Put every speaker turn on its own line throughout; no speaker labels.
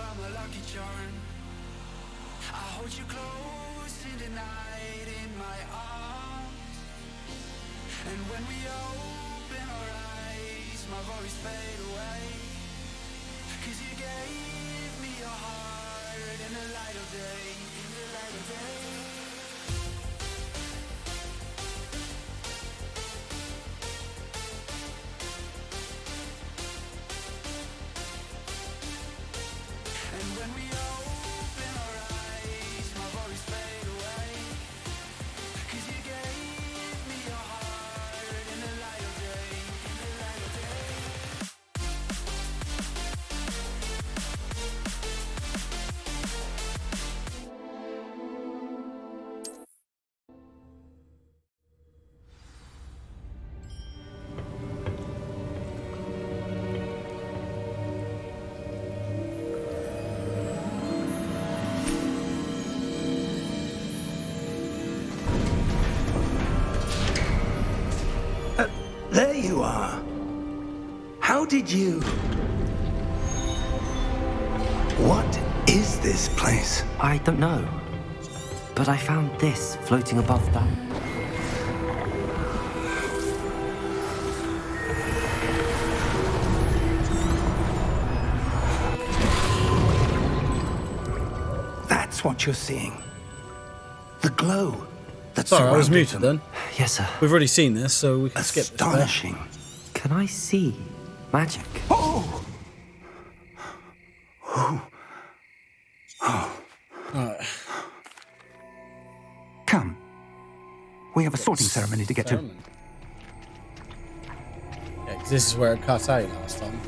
I'm a lucky charm. I hold you close in the night in my arms. And when we open our eyes, my worries fade away. 'Cause you gave me your heart in the light of day, in the light of day. And when we open our eyes, my worries fade away. 'Cause you gave me your heart in the light of day, in the light of day.
There you are. How did you... What is this place?
I don't know. But I found this floating above that.
That's what you're seeing. The glow that
Sorry, I was
surrounded
muted
them.
then.
Yes, sir.
We've already seen this, so we can skip this.
Astonishing.
Can I see magic?
Oh!
Alright.
Come. We have a sorting ceremony to get to.
Ceremony. Yeah, 'cause this is where it cut out last time.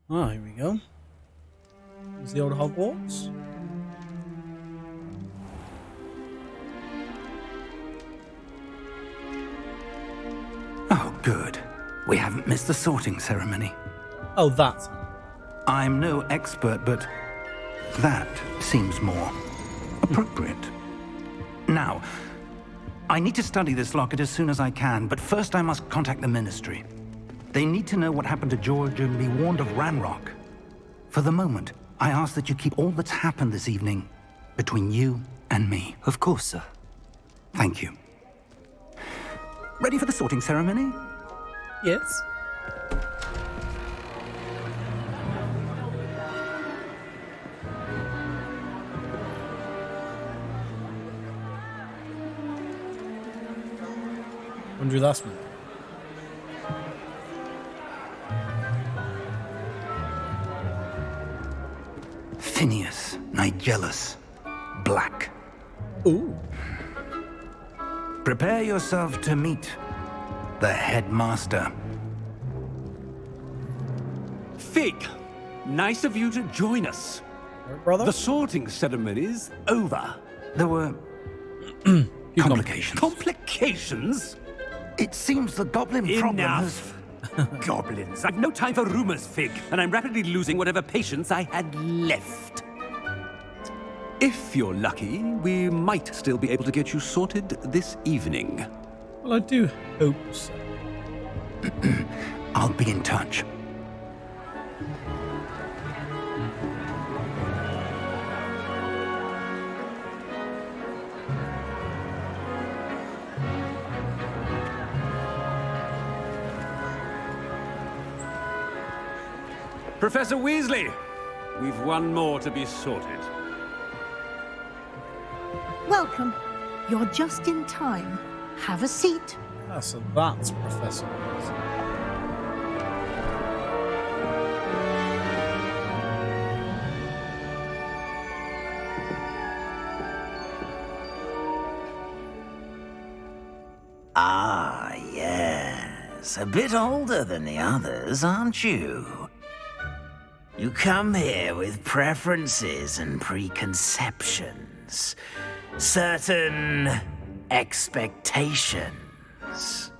Ah, here we go. There's the old Hogwarts.
Oh, good. We haven't missed the sorting ceremony.
Oh, that.
I'm no expert, but that seems more appropriate. Now, I need to study this locket as soon as I can, but first I must contact the Ministry. They need to know what happened to George and be warned of Ranrock. For the moment, I ask that you keep all that's happened this evening between you and me.
Of course, sir.
Thank you. Ready for the sorting ceremony?
Yes. Wonder who that's me.
Phineas Nigellus Black.
Ooh.
Prepare yourself to meet the headmaster.
Fig, nice of you to join us.
Right, brother?
The sorting ceremony's over.
There were complications.
Complications?
It seems the goblin problem has...
Enough. Goblins. I've no time for rumors, Fig, and I'm rapidly losing whatever patience I had left. If you're lucky, we might still be able to get you sorted this evening.
Well, I do hope so.
I'll be in touch.
Professor Weasley, we've one more to be sorted.
Welcome. You're just in time. Have a seat.
Ah, so that's Professor Weasley.
Ah, yes. A bit older than the others, aren't you? You come here with preferences and preconceptions. Certain expectations.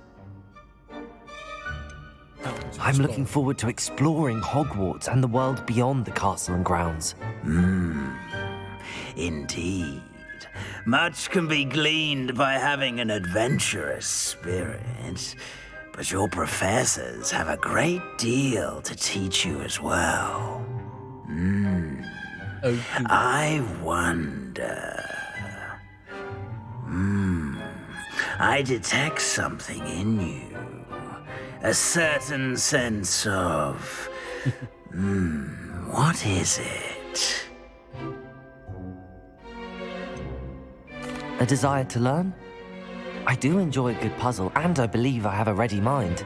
I'm looking forward to exploring Hogwarts and the world beyond the castle and grounds.
Indeed. Much can be gleaned by having an adventurous spirit, but your professors have a great deal to teach you as well.
Okay.
I wonder. I detect something in you. A certain sense of. What is it?
A desire to learn? I do enjoy a good puzzle, and I believe I have a ready mind.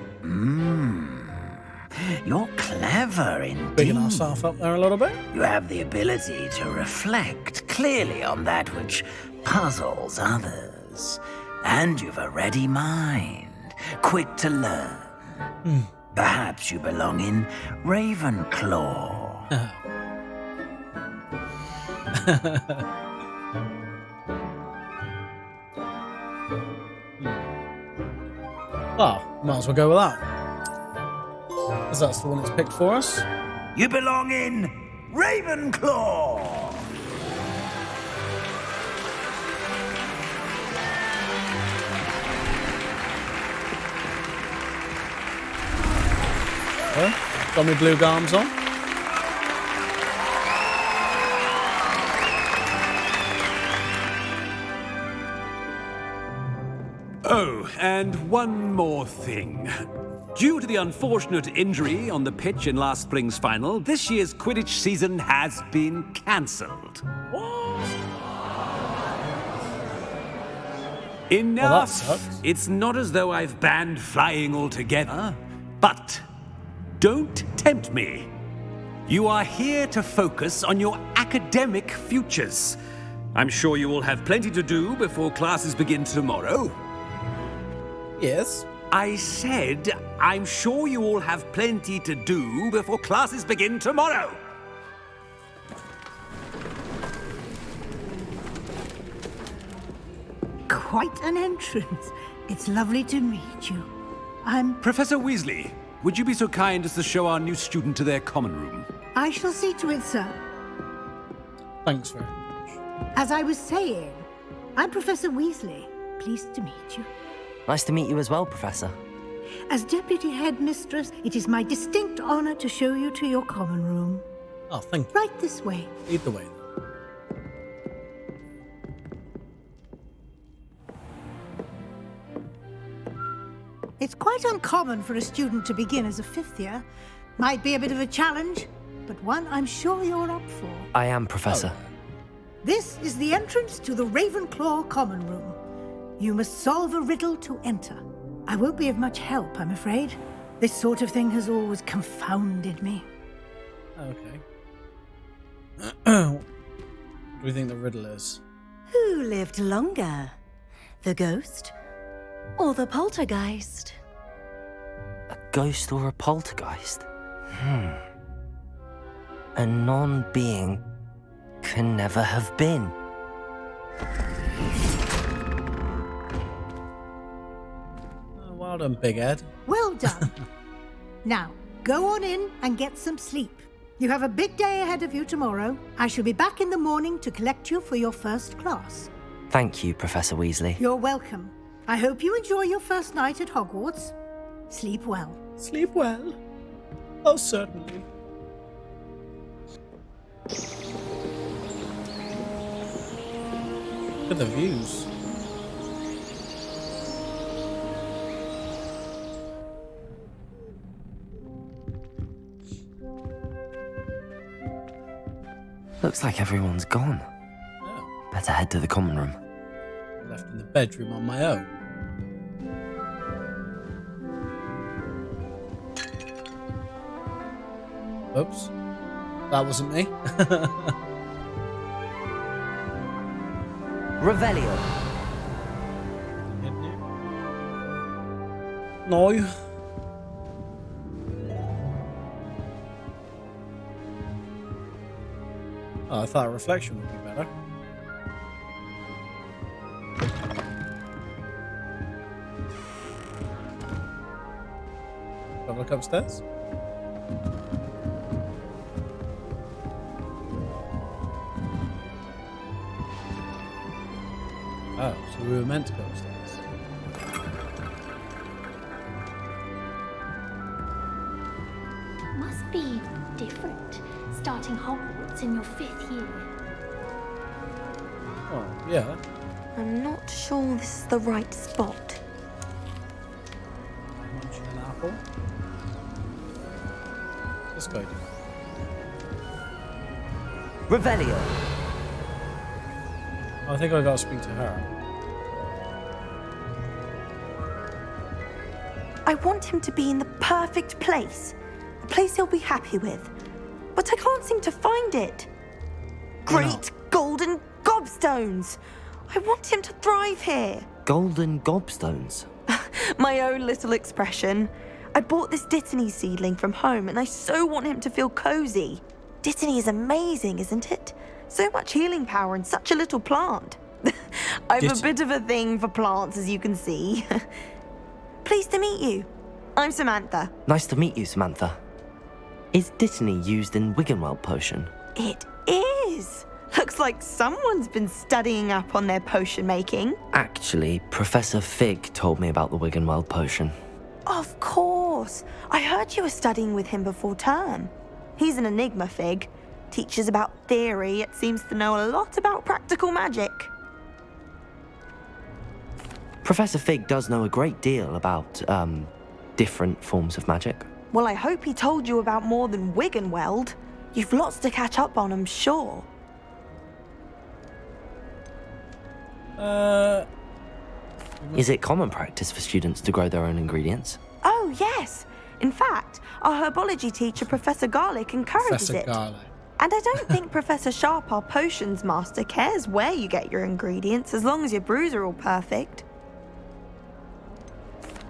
You're clever indeed.
Bigging ourselves up there a little bit.
You have the ability to reflect clearly on that which puzzles others. And you've a ready mind, quick to learn. Perhaps you belong in Ravenclaw.
Oh, might as well go with that. As that's the one that's picked for us.
You belong in Ravenclaw.
Got my blue garms on.
Oh, and one more thing. Due to the unfortunate injury on the pitch in last spring's final, this year's Quidditch season has been cancelled. Enough!
sucks.
It's not as though I've banned flying altogether, but don't tempt me. You are here to focus on your academic futures. I'm sure you will have plenty to do before classes begin tomorrow.
Yes.
I said, I'm sure you all have plenty to do before classes begin tomorrow.
Quite an entrance. It's lovely to meet you.
Professor Weasley, would you be so kind as to show our new student to their common room?
I shall see to it, sir.
Thanks very much.
As I was saying, I'm Professor Weasley. Pleased to meet you.
Nice to meet you as well, Professor.
As Deputy Headmistress, it is my distinct honor to show you to your common room.
Oh, thank you.
Right this way.
Lead the way.
It's quite uncommon for a student to begin as a fifth year. Might be a bit of a challenge, but one I'm sure you're up for.
I am, Professor.
This is the entrance to the Ravenclaw common room. You must solve a riddle to enter. I won't be of much help, I'm afraid. This sort of thing has always confounded me.
Okay. What do you think the riddle is?
Who lived longer? The ghost or the poltergeist?
A ghost or a poltergeist? A non-being can never have been.
Oh, well done, Big Ed.
Well done. Now, go on in and get some sleep. You have a big day ahead of you tomorrow. I shall be back in the morning to collect you for your first class.
Thank you, Professor Weasley.
You're welcome. I hope you enjoy your first night at Hogwarts. Sleep well.
Sleep well. Oh, certainly. Look at the views.
Looks like everyone's gone.
Oh,
Better head to the common room.
left in the bedroom on my own. Oops. That wasn't me.
Revelio.
No. Oh, I thought a reflection would be better. Have a look upstairs. Oh, so we were meant to go upstairs.
Must be different, starting Hogwarts in your 5th year.
Oh, yeah.
I'm not sure this is the right spot.
Munching an apple. Let's go.
Revelio.
I think I gotta speak to her.
I want him to be in the perfect place. A place he'll be happy with. But I can't seem to find it. Great golden gobstones! I want him to thrive here.
Golden gobstones.
My own little expression. I bought this Dittany seedling from home and I so want him to feel cozy. Dittany is amazing, isn't it? So much healing power in such a little plant. I've a bit of a thing for plants, as you can see. Pleased to meet you. I'm Samantha.
Nice to meet you, Samantha. Is Dittany used in Wiggenweld potion?
It is. Looks like someone's been studying up on their potion making.
Actually, Professor Fig told me about the Wiggenweld potion.
Of course. I heard you were studying with him before term. He's an enigma, Fig. Teaches about theory, yet seems to know a lot about practical magic.
Professor Fig does know a great deal about, different forms of magic.
Well, I hope he told you about more than Wiggenweld. You've lots to catch up on, I'm sure.
Is it common practice for students to grow their own ingredients?
Oh, yes. In fact, our herbology teacher, Professor Garlick, encourages
Professor
it.
Garlick.
And I don't think Professor Sharp, our potions master, cares where you get your ingredients as long as your brews are all perfect.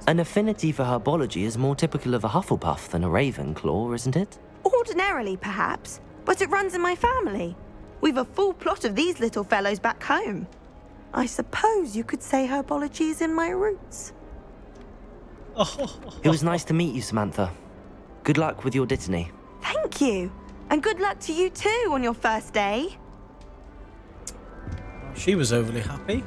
An affinity for herbology is more typical of a Hufflepuff than a Ravenclaw, isn't it?
Ordinarily, perhaps, but it runs in my family. We've a full plot of these little fellows back home. I suppose you could say herbology is in my roots.
It was nice to meet you, Samantha. Good luck with your Dittany.
Thank you. And good luck to you too on your first day.
She was overly happy.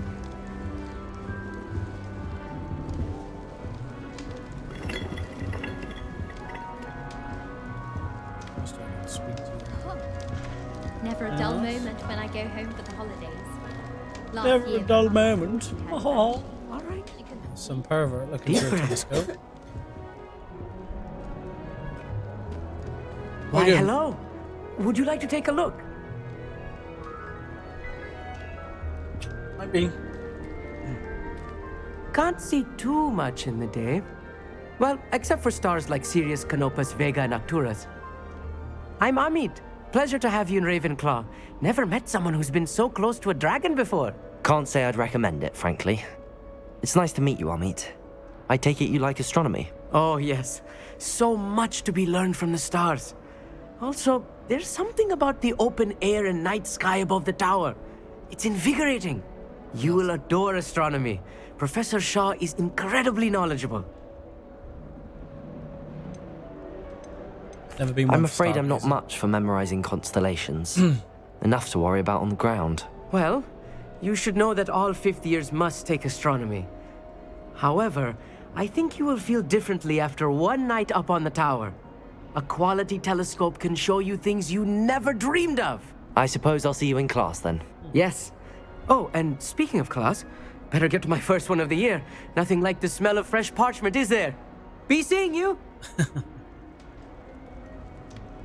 Never a dull moment when I go home for the holidays. Last
Never
year,
a dull
the
moment.
had
Oh.
All right, you can.
Some pervert looking for a telescope.
Why, hello. Would you like to take a look?
Might be.
Can't see too much in the day. Well, except for stars like Sirius, Canopus, Vega, and Arcturus. I'm Amit. Pleasure to have you in Ravenclaw. Never met someone who's been so close to a dragon before.
Can't say I'd recommend it, frankly. It's nice to meet you, Amit. I take it you like astronomy.
Oh, yes. So much to be learned from the stars. Also, there's something about the open air and night sky above the tower. It's invigorating. You will adore astronomy. Professor Shaw is incredibly knowledgeable.
Never been one
I'm
for
afraid I'm not
stargazing.
much for memorizing constellations. Enough to worry about on the ground.
Well, you should know that all 5th years must take astronomy. However, I think you will feel differently after one night up on the tower. A quality telescope can show you things you never dreamed of.
I suppose I'll see you in class then.
Yes. Oh, and speaking of class, better get to my first one of the year. Nothing like the smell of fresh parchment, is there? Be seeing you!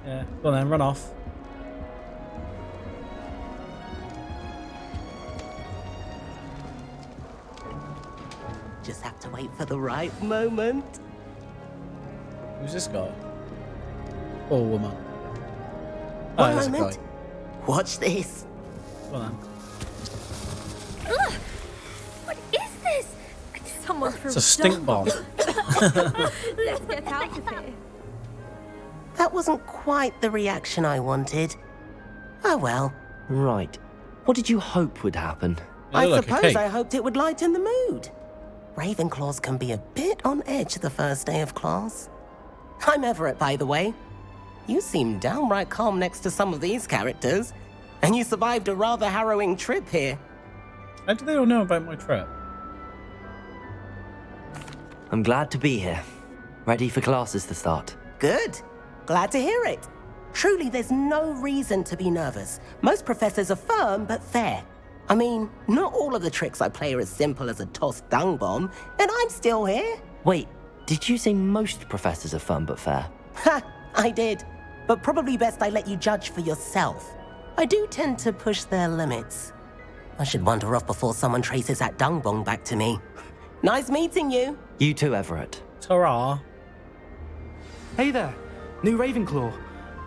Yeah, go on then, run off.
just have to wait for the right moment.
Who's this guy? Or woman?
One
There's a
moment.
guy.
Watch this.
Well then.
Ugh! What is this? Someone threw
It's a stink bomb.
Let's get out of here.
That wasn't quite the reaction I wanted. Oh well.
Right. What did you hope would happen?
I
look like a
suppose
cake.
I hoped it would lighten the mood. Ravenclaws can be a bit on edge the first day of class. I'm Everett, by the way. You seem downright calm next to some of these characters, and you survived a rather harrowing trip here.
How do they all know about my trip?
I'm glad to be here. Ready for classes to start.
Good. Glad to hear it. Truly, there's no reason to be nervous. Most professors are firm but fair. I mean, not all of the tricks I play are as simple as a tossed dung bomb, and I'm still here.
Wait, did you say most professors are fun but fair?
Ha! I did. But probably best I let you judge for yourself. I do tend to push their limits. I should wander off before someone traces that dung bomb back to me. Nice meeting you.
You too, Everett.
Ta-ra.
Hey there, new Ravenclaw.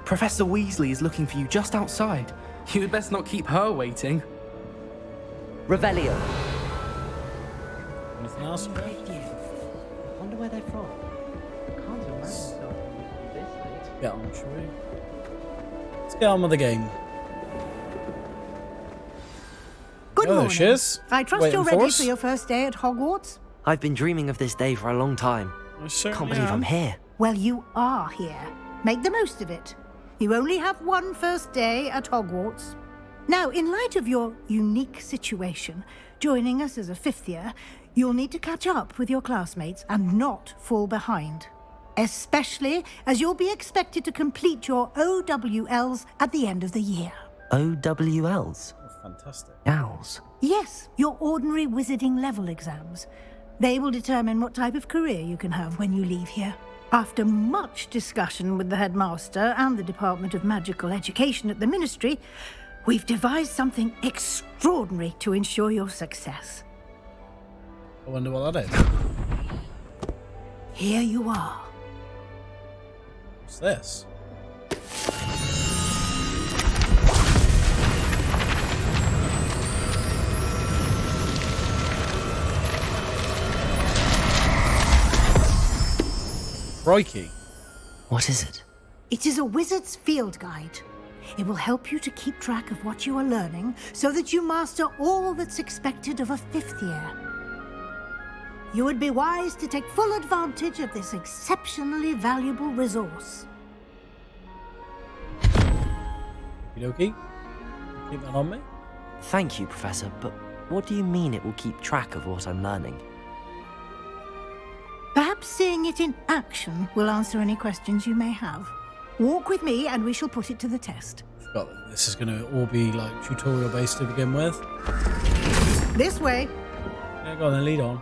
Professor Weasley is looking for you just outside. You had best not keep her waiting.
Revelio.
Anything else?
I wonder where they're from. I can't imagine this late.
Get on, shall we? Let's get on with the game.
Good
Oh, there
morning.
she is.
I trust
Waiting
you're
for
ready
us.
for your first day at Hogwarts.
I've been dreaming of this day for a long time.
I certainly
Can't believe
am.
I'm here.
Well, you are here. Make the most of it. You only have one first day at Hogwarts. Now, in light of your unique situation, joining us as a fifth year, you'll need to catch up with your classmates and not fall behind. Especially as you'll be expected to complete your OWLs at the end of the year.
OWLs?
Oh, fantastic.
Owls.
Yes, your ordinary wizarding level exams. They will determine what type of career you can have when you leave here. After much discussion with the headmaster and the Department of Magical Education at the Ministry, we've devised something extraordinary to ensure your success.
I wonder what that is.
Here you are.
What's this? Crikey.
What is it?
It is a wizard's field guide. It will help you to keep track of what you are learning so that you master all that's expected of a fifth year. You would be wise to take full advantage of this exceptionally valuable resource.
Okie dokie. Keep that on me.
Thank you, Professor, but what do you mean it will keep track of what I'm learning?
Perhaps seeing it in action will answer any questions you may have. Walk with me and we shall put it to the test.
Forgot that this is going to all be like tutorial based to begin with.
This way.
Yeah, go on then, lead on.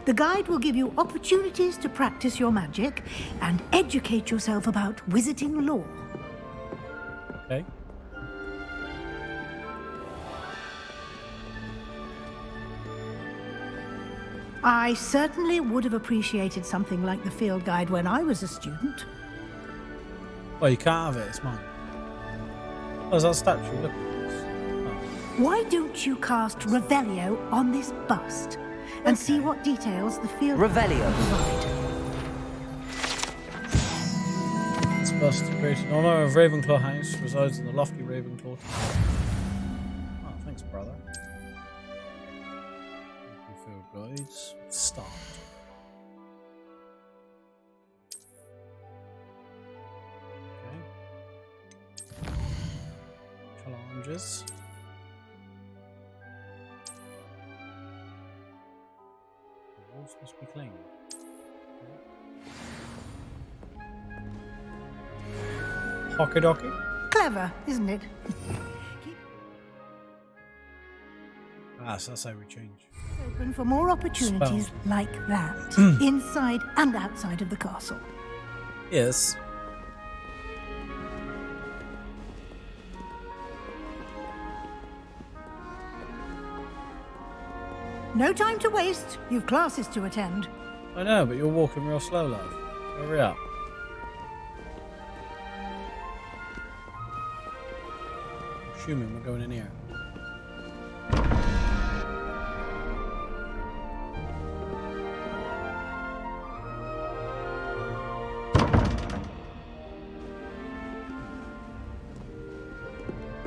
The guide will give you opportunities to practice your magic and educate yourself about wizarding lore.
Okay.
I certainly would have appreciated something like the field guide when I was a student.
Well, you can't have it, it's mine. Oh, there's that statue, look at this.
Why don't you cast Revelio on this bust and see what details the field
Revelio.
provide?
This bust is created in honor of Ravenclaw House, resides in the lofty Ravenclaw. Oh, thanks, brother. Field guides. Start. Okay. Challenges. The walls must be clean. Hockey docky.
Clever, isn't it?
Ah, so that's how we change.
Open for more opportunities
Spell.
like that, inside and outside of the castle.
Yes.
no time to waste. You've classes to attend.
I know, but you're walking real slow, love. Hurry up. Assuming we're going in here.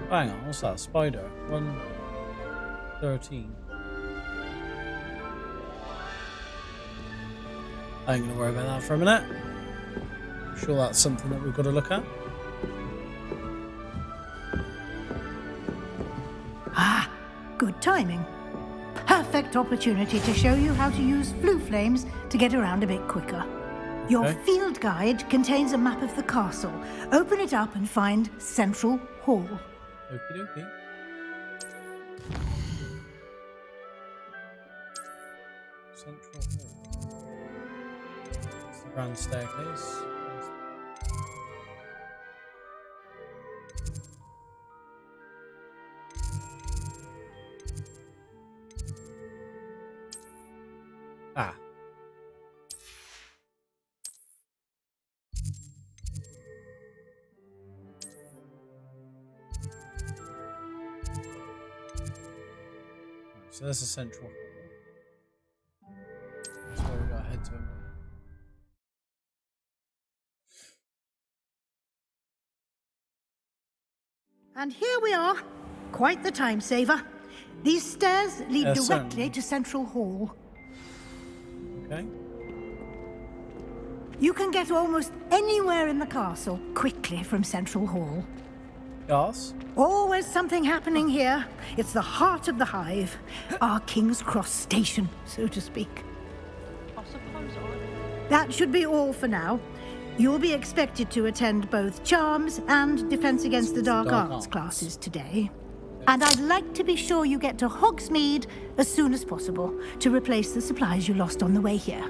Hang on, what's that? Spider. 113. I ain't gonna worry about that for a minute. I'm sure that's something that we've got to look at.
Ah, good timing. Perfect opportunity to show you how to use flue flames to get around a bit quicker. Your
Okay.
field guide contains a map of the castle. Open it up and find Central Hall.
Okie dokie. Central Hall. It's the grand staircase. Ah. So there's a central hall. That's where we gotta head to.
And here we are. Quite the time saver. These stairs lead
Yeah,
directly
certainly.
to Central Hall.
Okay.
You can get almost anywhere in the castle quickly from Central Hall.
Yes.
Always something happening here. It's the heart of the hive. Our King's Cross station, so to speak. That should be all for now. You'll be expected to attend both Charms and Defense Against the Dark Arts classes today. And I'd like to be sure you get to Hogsmeade as soon as possible to replace the supplies you lost on the way here.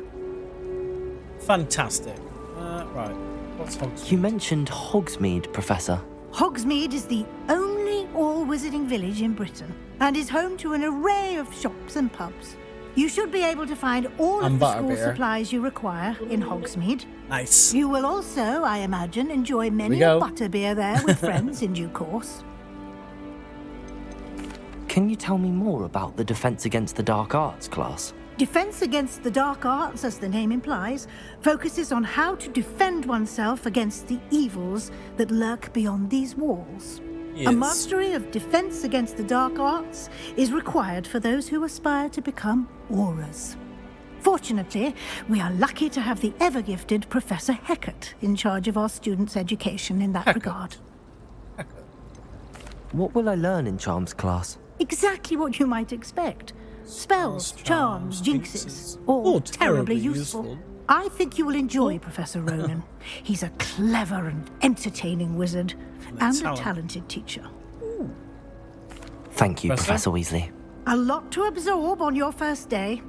Fantastic. Right. What's Hogsmeade?
You mentioned Hogsmeade, Professor.
Hogsmeade is the only all-wizarding village in Britain and is home to an array of shops and pubs. You should be able to find all of the school supplies you require in Hogsmeade.
Nice.
You will also, I imagine, enjoy many
go.
a butterbeer there with friends in due course.
Can you tell me more about the Defense Against the Dark Arts class?
Defense Against the Dark Arts, as the name implies, focuses on how to defend oneself against the evils that lurk beyond these walls. A
Yes.
mastery of Defense Against the Dark Arts is required for those who aspire to become Aurors. Fortunately, we are lucky to have the ever-gifted Professor Heckert in charge of our students' education in that regard.
What will I learn in Charms class?
Exactly what you might expect. Spells, charms, jinxes, all terribly useful. I think you will enjoy Professor Ronan. He's a clever and entertaining wizard and a talented teacher.
Thank you,
Professor?
Professor Weasley.
A lot to absorb on your first day,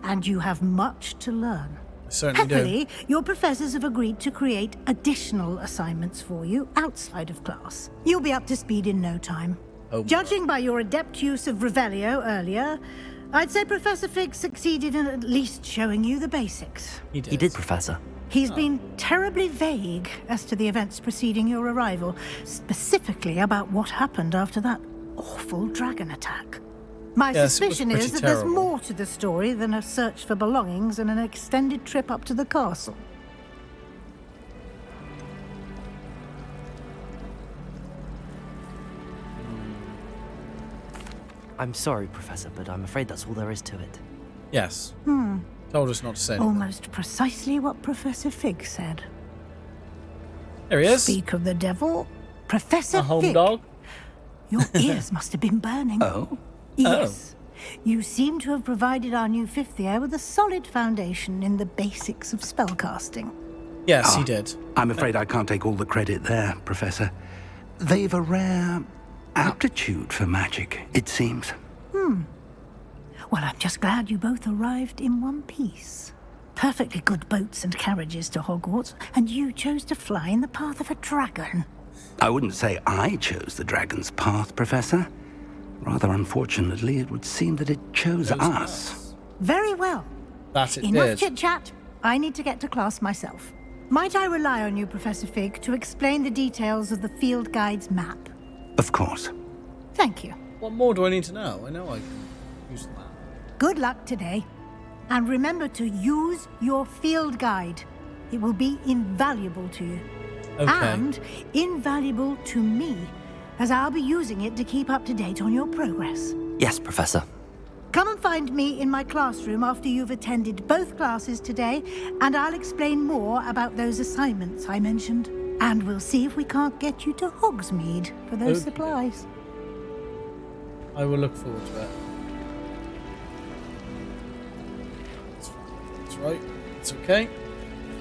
and you have much to learn.
I certainly do.
Happily, your professors have agreed to create additional assignments for you outside of class. You'll be up to speed in no time.
Oh,
Judging by your adept use of Revelio earlier, I'd say Professor Fig succeeded in at least showing you the basics.
He did.
He did, Professor.
He's been terribly vague as to the events preceding your arrival, specifically about what happened after that awful dragon attack. My
Yes, it was
suspicion
pretty
is that there's
terrible.
more to the story than a search for belongings and an extended trip up to the castle.
I'm sorry, Professor, but I'm afraid that's all there is to it.
Yes. Told us not to say anything.
Almost precisely what Professor Fig said.
There he is.
Speak of the devil, Professor
A home
Fig.
dog.
Your ears must have been burning.
Oh?
Yes. You seem to have provided our new fifth year with a solid foundation in the basics of spellcasting.
Yes, he did.
I'm afraid I can't take all the credit there, Professor. They've a rare aptitude for magic, it seems.
Well, I'm just glad you both arrived in one piece. Perfectly good boats and carriages to Hogwarts, and you chose to fly in the path of a dragon.
I wouldn't say I chose the dragon's path, Professor. Rather unfortunately, it would seem that it chose us.
Very well.
That it
Enough
did.
chit-chat. I need to get to class myself. Might I rely on you, Professor Fig, to explain the details of the field guide's map?
Of course.
Thank you.
What more do I need to know? I know I can use the map.
Good luck today. And remember to use your field guide. It will be invaluable to you.
Okay.
And invaluable to me, as I'll be using it to keep up to date on your progress.
Yes, Professor.
Come and find me in my classroom after you've attended both classes today, and I'll explain more about those assignments I mentioned. And we'll see if we can't get you to Hogsmeade for those supplies.
I will look forward to it. That's right. It's okay.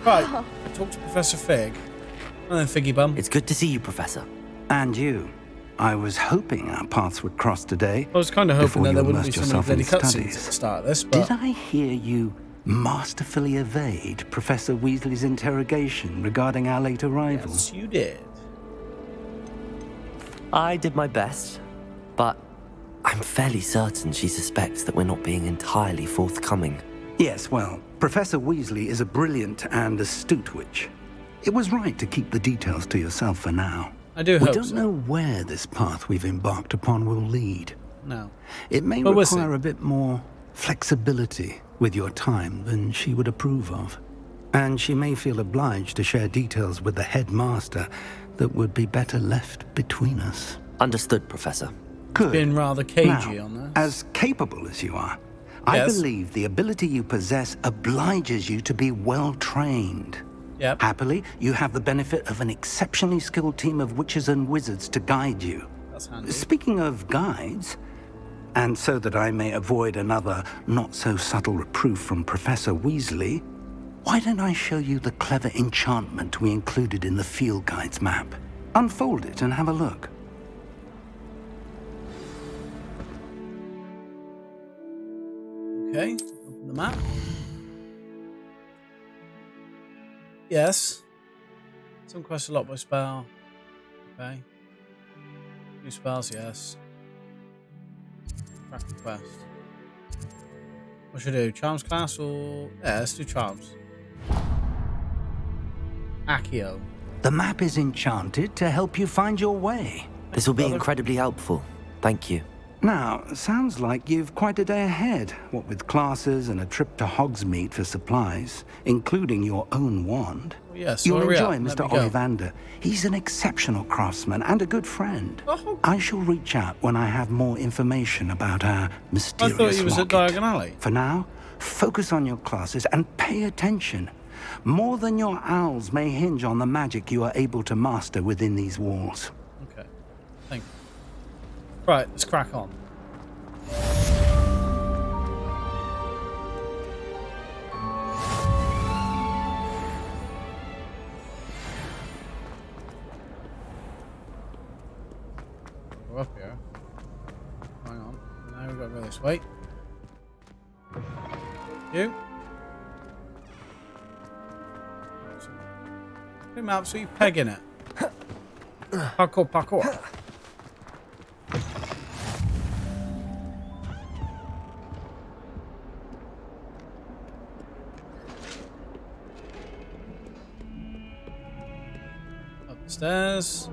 Right. Talk to Professor Fig. And then Figgy Bum.
It's good to see you, Professor.
And you. I was hoping our paths would cross today.
I was kind of hoping
before
that
you
there wouldn't be
immersed
so many
yourself
bloody
in
cutscenes at
studies.
the start of this, but...
Did I hear you masterfully evade Professor Weasley's interrogation regarding our late arrival?
Yes, you did.
I did my best, but I'm fairly certain she suspects that we're not being entirely forthcoming.
Yes, well, Professor Weasley is a brilliant and astute witch. It was right to keep the details to yourself for now.
I do
We
hope
don't
so.
know where this path we've embarked upon will lead.
No.
It may
But we'll
require
see.
a bit more flexibility with your time than she would approve of. And she may feel obliged to share details with the headmaster that would be better left between us.
Understood, Professor.
Good.
Been rather cagey
Now,
on this.
as capable as you are, I
Yes.
believe the ability you possess obliges you to be well trained.
Yep.
Happily, you have the benefit of an exceptionally skilled team of witches and wizards to guide you.
That's handy.
Speaking of guides, and so that I may avoid another not-so-subtle reproof from Professor Weasley, why don't I show you the clever enchantment we included in the field guide's map? Unfold it and have a look.
Okay, open the map. Yes. Some quests a lot by spell. Okay. New spells, yes. Track the quest. What should I do? Charms class or... Yeah, let's do Charms. Accio.
The map is enchanted to help you find your way.
This will be
brother.
incredibly helpful. Thank you.
Now, sounds like you've quite a day ahead, what with classes and a trip to Hogsmeade for supplies, including your own wand.
Oh, yes, so
You'll
hurry up,
enjoy
let
Mr.
me go.
Ollivander. He's an exceptional craftsman and a good friend.
Oh.
I shall reach out when I have more information about our
I
mysterious
thought he was at
locket.
Diagon Alley.
For now, focus on your classes and pay attention. More than your owls may hinge on the magic you are able to master within these walls.
Okay. Thank you. Right, let's crack on. Go up here. Hang on. Now we've got to go this way. You. Hey, map, so you pegging it. Parkour, parkour. Up the stairs.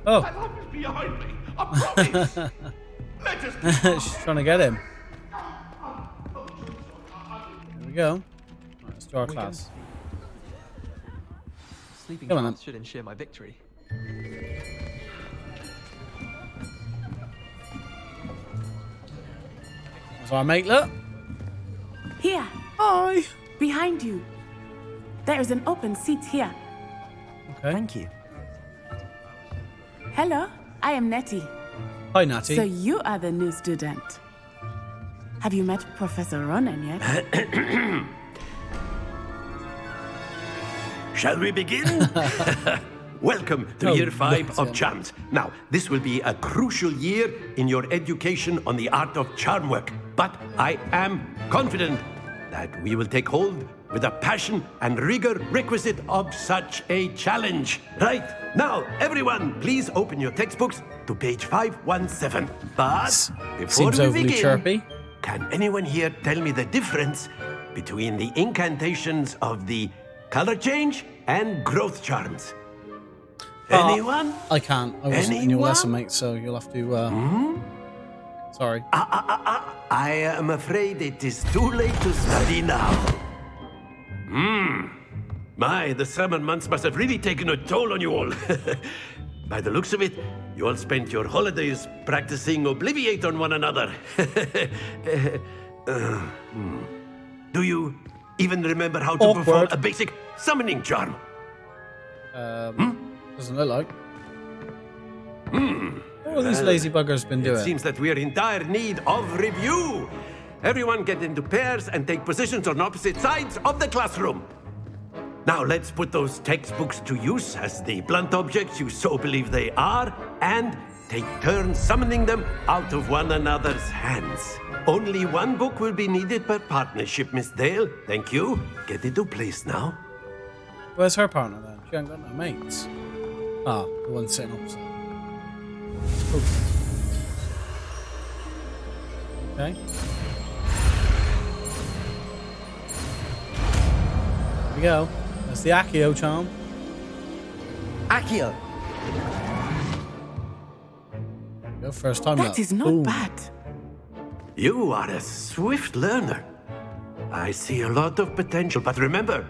Oh.
Behind me, I promise. Let us
She's trying to get him. There we go. Right, let's do our class.
Sleeping
Come on,
paths should ensure my victory.
That's our mate, look.
Here.
Hi.
Behind you. There is an open seat here.
Okay.
Thank you.
Hello, I am Nettie.
Hi, Natty.
So you are the new student. Have you met Professor Ronan yet?
Shall we begin? Welcome to
Oh,
year 5
that's
of
it.
charms. Now, this will be a crucial year in your education on the art of charm work, but I am confident that we will take hold with the passion and rigor requisite of such a challenge. Right, now, everyone, please open your textbooks to page 517. But before
Seems
we
overly
begin,
chirpy.
can anyone here tell me the difference between the incantations of the color change and growth charms? Anyone?
I can't. I wasn't in your
Anyone?
lesson, mate, so you'll have to... Sorry.
I am afraid it is too late to study now. My, the summer months must have really taken a toll on you all. By the looks of it, you all spent your holidays practicing Obliviate on one another. Do you even remember how to perform a basic summoning charm?
Doesn't look like. What have these lazy buggers been doing?
It seems that we are in dire need of review. Everyone get into pairs and take positions on opposite sides of the classroom. Now let's put those textbooks to use as the blunt objects you so believe they are, and take turns summoning them out of one another's hands. Only one book will be needed per partnership, Miss Dale. Thank you. Get into place now.
Where's her partner then? She ain't got no mates. Ah, the one sitting opposite. Ooh. Okay. Here we go. That's the Accio charm.
Accio.
Go first time.
That is not bad.
You are a swift learner. I see a lot of potential, but remember,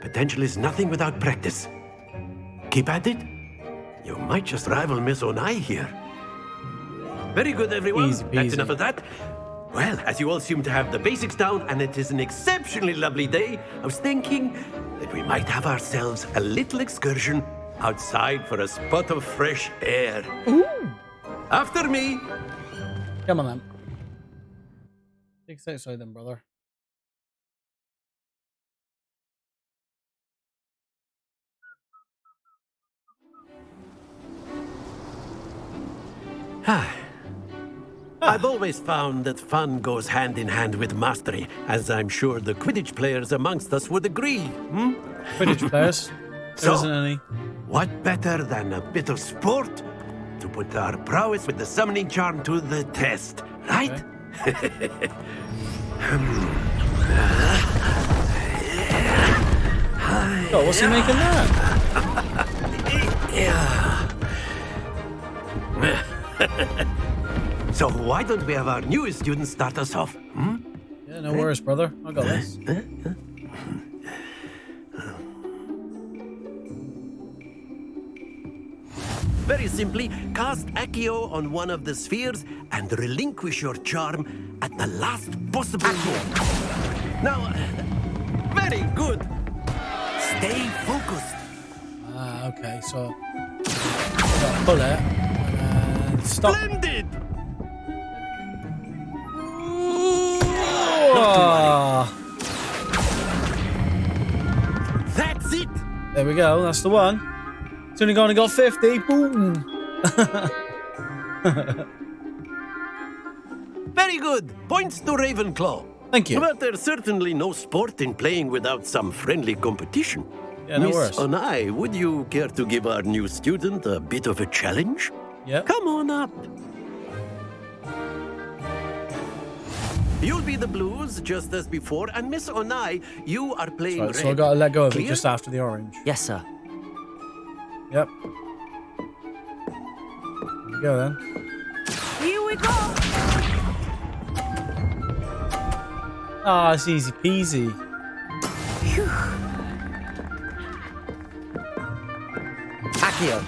potential is nothing without practice. Keep at it. You might just rival Miss Onai here. Very good, everyone.
Easy peasy.
That's enough of that. Well, as you all seem to have the basics down, and it is an exceptionally lovely day, I was thinking that we might have ourselves a little excursion outside for a spot of fresh air.
Ooh.
After me.
Come on then. Take us outside then, brother.
I've always found that fun goes hand in hand with mastery, as I'm sure the Quidditch players amongst us would agree.
Quidditch players? There isn't any.
What better than a bit of sport to put our prowess with the summoning charm to the test, right? Okay.
Oh, what's he making there?
So why don't we have our newest student start us off?
Yeah, no worries, brother. I got this.
Very simply, cast Accio on one of the spheres and relinquish your charm at the last possible moment. Now, very good. Stay focused.
Ah, okay, so... Got pull it and stop.
Splendid! That's it!
There we go, that's the one. It's only gone and got 50. Boom!
Very good. Points to Ravenclaw.
Thank you.
But there's certainly no sport in playing without some friendly competition.
Yeah, no
Miss
worries.
Onai, would you care to give our new student a bit of a challenge?
Yeah.
Come on up. You'll be the blues just as before, and Miss Onai, you are playing
Right,
red.
so I gotta let go of it
Clear?
just after the orange.
Yes, sir.
Yep. Here we go then.
Here we go.
Ah, it's easy peasy.
Accio.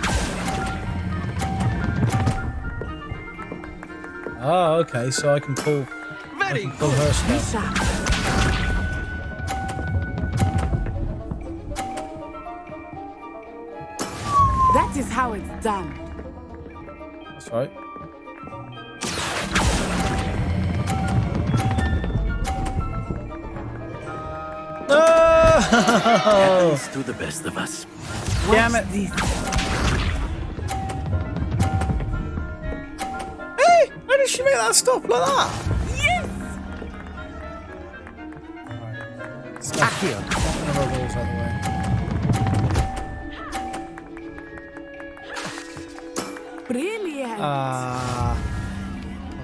Ah, okay, so I can pull.
Very
pull her stuff.
That is how it's done.
That's right.
Happens to the best of us.
Damn it.
This.
Hey, how did she make that stop like that?
Yes!
Accio.
One of our balls out of the way.
Brilliant.
I've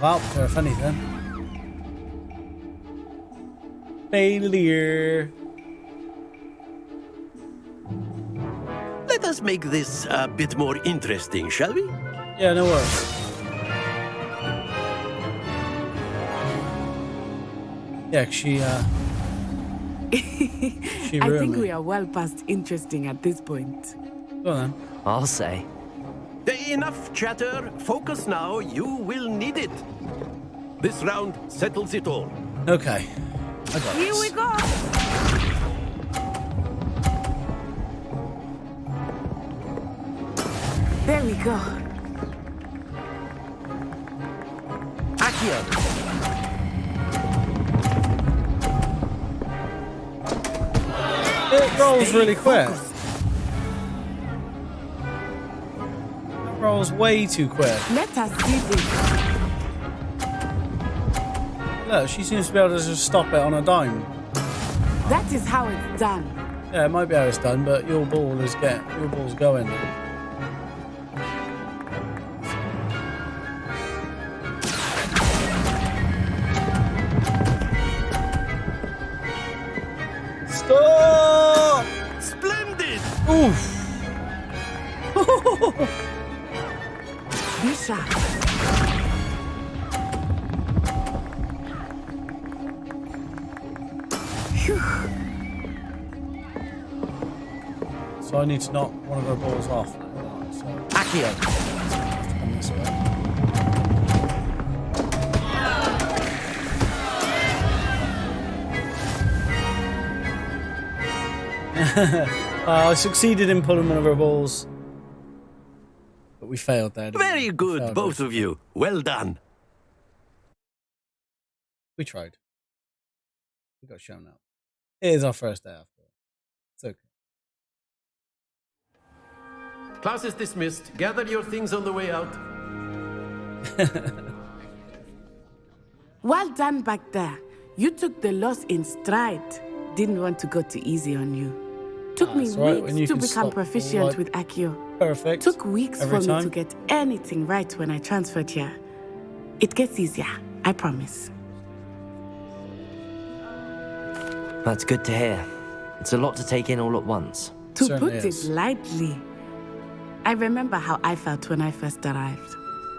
helped her, if anything. Failure.
Let us make this a bit more interesting, shall we?
Yeah, no worries. Yeah, she
I think we are well past interesting at this point.
Go on then.
I'll say.
Enough chatter. Focus now. You will need it. This round settles it all.
Okay. I got
Here
this.
we go. There we go.
Accio.
It rolls really quick. It rolls way too quick.
Let us see this.
Look, she seems to be able to just stop it on a dime.
That is how it's done.
Yeah, it might be how it's done, but your ball's going. Stop!
Splendid!
Oof!
Be sharp.
So I need to knock one of her balls off now. So
Accio.
come this way. I succeeded in pulling one of her balls. But we failed there. didn't
Very
we?
good,
Failed
both
it.
of you. Well done.
We tried. We got shown up. It is our first day after. It's okay.
Class is dismissed. Gather your things on the way out.
Well done back there. You took the loss in stride. Didn't want to go too easy on you. Took me
that's right, when you
weeks to
can
become
stop
proficient
like-
with Accio.
Perfect.
Took weeks
Every
for
time.
me to get anything right when I transferred here. It gets easier, I promise.
That's good to hear. It's a lot to take in all at once.
To
Certainly
put
is.
it lightly, I remember how I felt when I first arrived.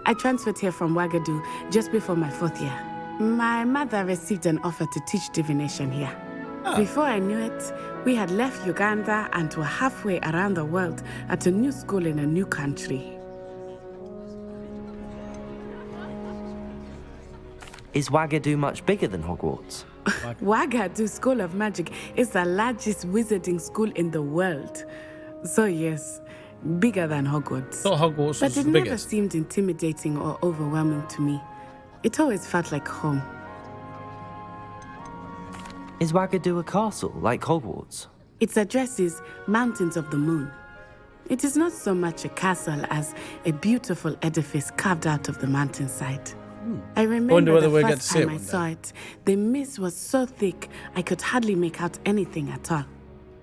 I transferred here from Ouagadougou just before my 4th year. My mother received an offer to teach divination here. Before I knew it, we had left Uganda and were halfway around the world at a new school in a new country.
Is Ouagadougou much bigger than Hogwarts?
Ouagadougou School of Magic is the largest wizarding school in the world. So yes, bigger than Hogwarts.
Thought Hogwarts
But
was
it
the
never
biggest.
seemed intimidating or overwhelming to me. It always felt like home.
Is Ouagadougou a castle like Hogwarts?
Its address is Mountains of the Moon. It is not so much a castle as a beautiful edifice carved out of the mountainside. I remember
Wonder whether
the
we'll get
first
to see it
time I
one day.
saw it, the mist was so thick I could hardly make out anything at all.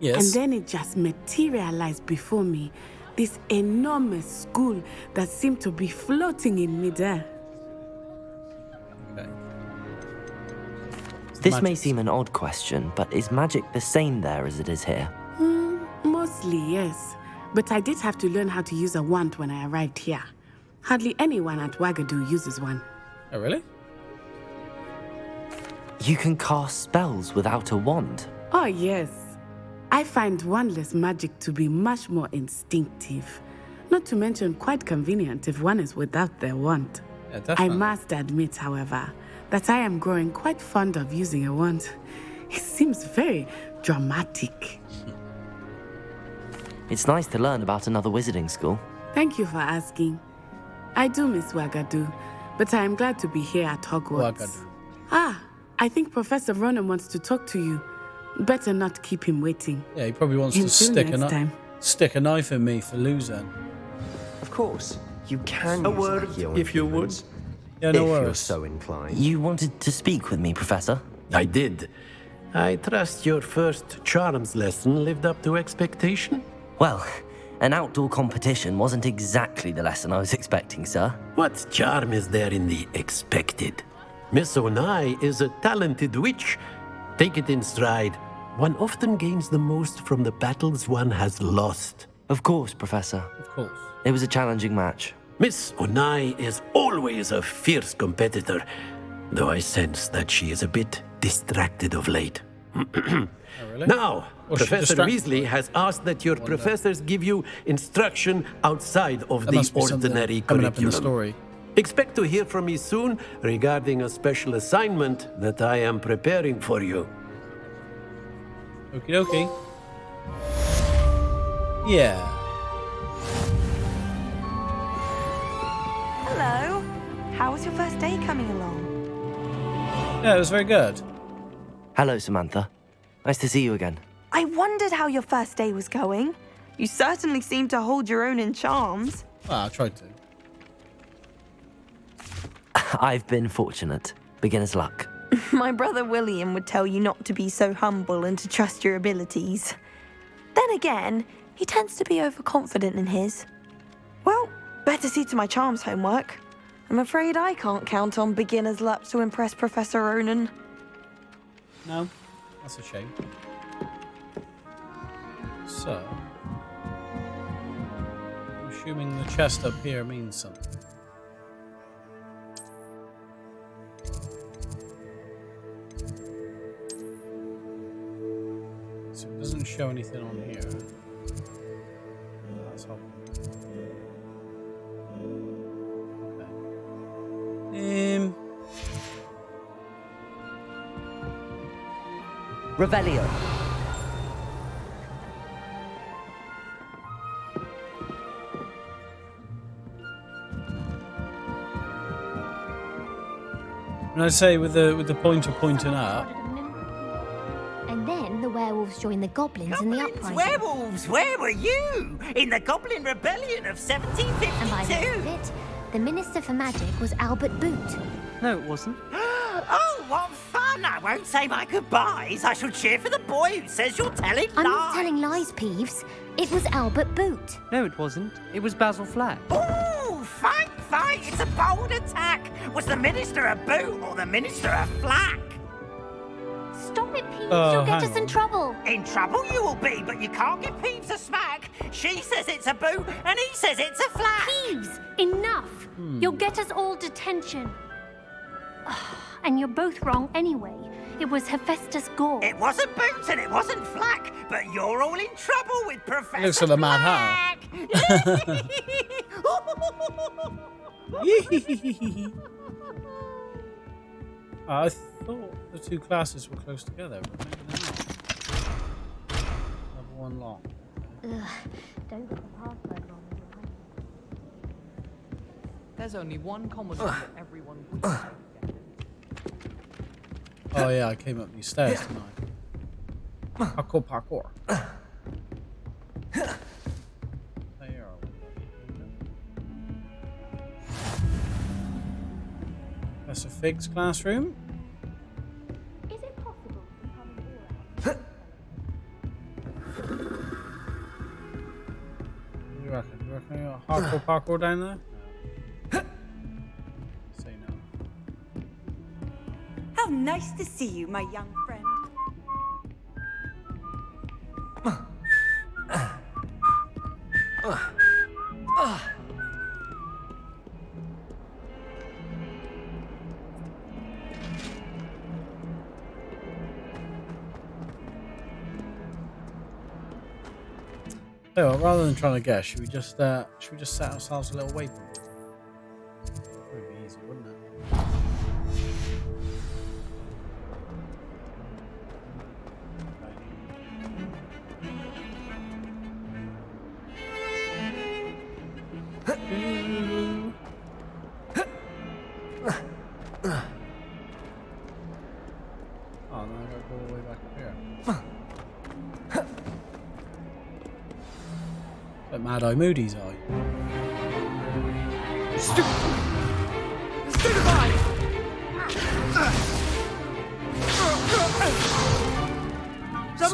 Yes.
And then it just materialized before me, this enormous school that seemed to be floating in midair.
Okay.
This may seem an odd question, but is magic the same there as it is here?
Mostly, yes. But I did have to learn how to use a wand when I arrived here. Hardly anyone at Ouagadougou uses one.
Oh, really?
You can cast spells without a wand.
Oh, yes. I find wandless magic to be much more instinctive. Not to mention quite convenient if one is without their wand.
Yeah,
I
definitely.
must admit, however, that I am growing quite fond of using a wand. It seems very dramatic.
It's nice to learn about another wizarding school.
Thank you for asking. I do miss Ouagadougou, but I am glad to be here at Hogwarts.
Ouagadougou.
Ah, I think Professor Ronan wants to talk to you. Better not keep him waiting.
Yeah, he probably wants to
Until next
stick a knife in me for losing.
Of course, you can
A
use
word,
Accio
if you would.
Yeah, no
if you're
worries.
so inclined.
You wanted to speak with me, Professor?
I did. I trust your first charms lesson lived up to expectation?
Well, an outdoor competition wasn't exactly the lesson I was expecting, sir.
What charm is there in the expected? Miss Onai is a talented witch. Take it in stride. One often gains the most from the battles one has lost.
Of course, Professor.
Of course.
It was a challenging match.
Miss Onai is always a fierce competitor, though I sense that she is a bit distracted of late.
Really?
Now,
Was she
Professor
distracted?
Weasley has asked that your professors give you instruction outside of
There
the
must be something
ordinary
coming up in the
curriculum.
story.
Expect to hear from me soon regarding a special assignment that I am preparing for you.
Okie dokie. Yeah.
Hello. How was your first day coming along?
Yeah, it was very good.
Hello, Samantha. Nice to see you again.
I wondered how your first day was going. You certainly seem to hold your own in charms.
Well, I tried to.
I've been fortunate. Beginner's luck.
My brother William would tell you not to be so humble and to trust your abilities. Then again, he tends to be overconfident in his. Well, better see to my charms homework. I'm afraid I can't count on beginner's luck to impress Professor Ronan.
No, that's a shame. So, I'm assuming the chest up here means something. So it doesn't show anything on here. That's helpful. Okay.
Revelio.
And I say with the pointer pointing up.
And then the werewolves joined the goblins in the uprising.
Werewolves, where were you? In the Goblin Rebellion of 1752?
And by the end of it, the Minister for Magic was Albert Boot.
No, it wasn't.
Oh, what fun! I won't say my goodbyes. I shall cheer for the boy who says you're telling
I'm
lies.
not telling lies, Peeves. It was Albert Boot.
No, it wasn't. It was Basil Flack.
Ooh, fight! It's a bold attack. Was the Minister a boot or the Minister a flack?
Stop it, Peeves. You'll get us in trouble.
In trouble you will be, but you can't give Peeves a smack. She says it's a boot, and he says it's a flack.
Peeves, enough. You'll get us all detention. And you're both wrong anyway. It was Hephaestus Gore.
It wasn't boot and it wasn't flack, but you're all in trouble with Professor
Looks like the Mad
Flack.
I thought the two classes were close together, but maybe they're not. Level 1 long.
Ugh, don't get the password wrong.
There's only one common room that everyone puts together.
Oh yeah, I came up these stairs tonight. Parkour. There you are. Professor Fig's classroom.
Is it possible to come
What do you reckon? You reckon you got hardcore parkour down there? No. Say no.
How nice to see you, my young friend.
So, rather than trying to guess, should we just set ourselves a little waypoint? Would be easy, wouldn't it? Oh, now I gotta go all the way back up here. Like Mad Eye Moody's, are you?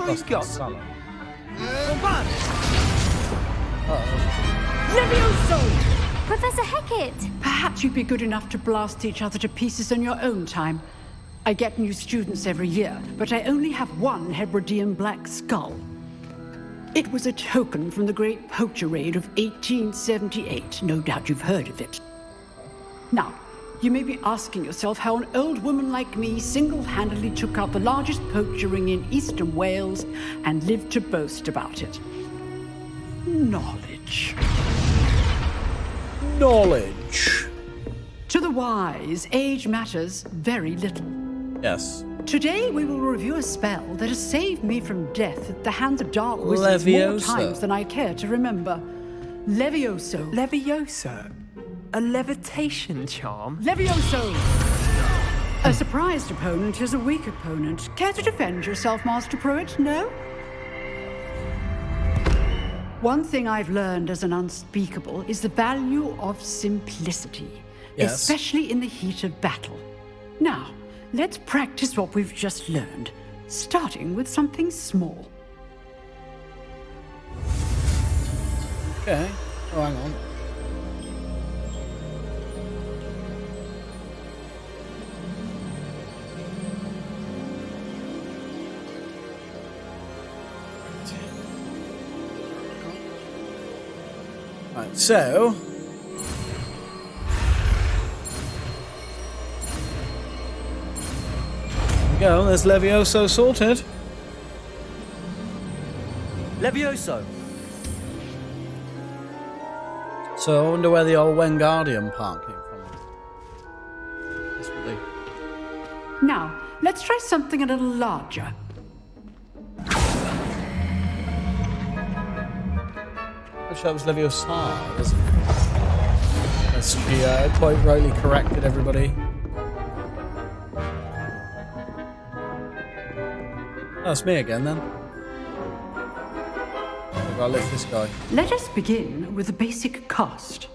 he's got.
Levioso!
Professor Hecat!
Perhaps you'd be good enough to blast each other to pieces in your own time. I get new students every year, but I only have one Hebridean black skull. It was a token from the Great Poacher Raid of 1878. No doubt you've heard of it. Now, you may be asking yourself how an old woman like me single-handedly took out the largest poacher ring in eastern Wales and lived to boast about it. Knowledge.
Knowledge.
To the wise, age matters very little.
Yes.
Today we will review a spell that has saved me from death at the hands of dark wizards more times than I care to remember. Levioso.
Levioso? A levitation charm?
Levioso! A surprised opponent is a weak opponent. Care to defend yourself, Master Pruitt? No? One thing I've learned as an unspeakable is the value of simplicity, especially in the heat of battle. Now, let's practice what we've just learned, starting with something small.
Okay. Oh, hang on. Right, so there we go, there's Levioso sorted.
Levioso!
So I wonder where the old Wengardium part came from. This would be.
Now, let's try something a little larger.
That was Leviosa, wasn't it? That's she quite rightly corrected everybody. That's me again then. I've got to lift this guy.
Let us begin with the basic cast.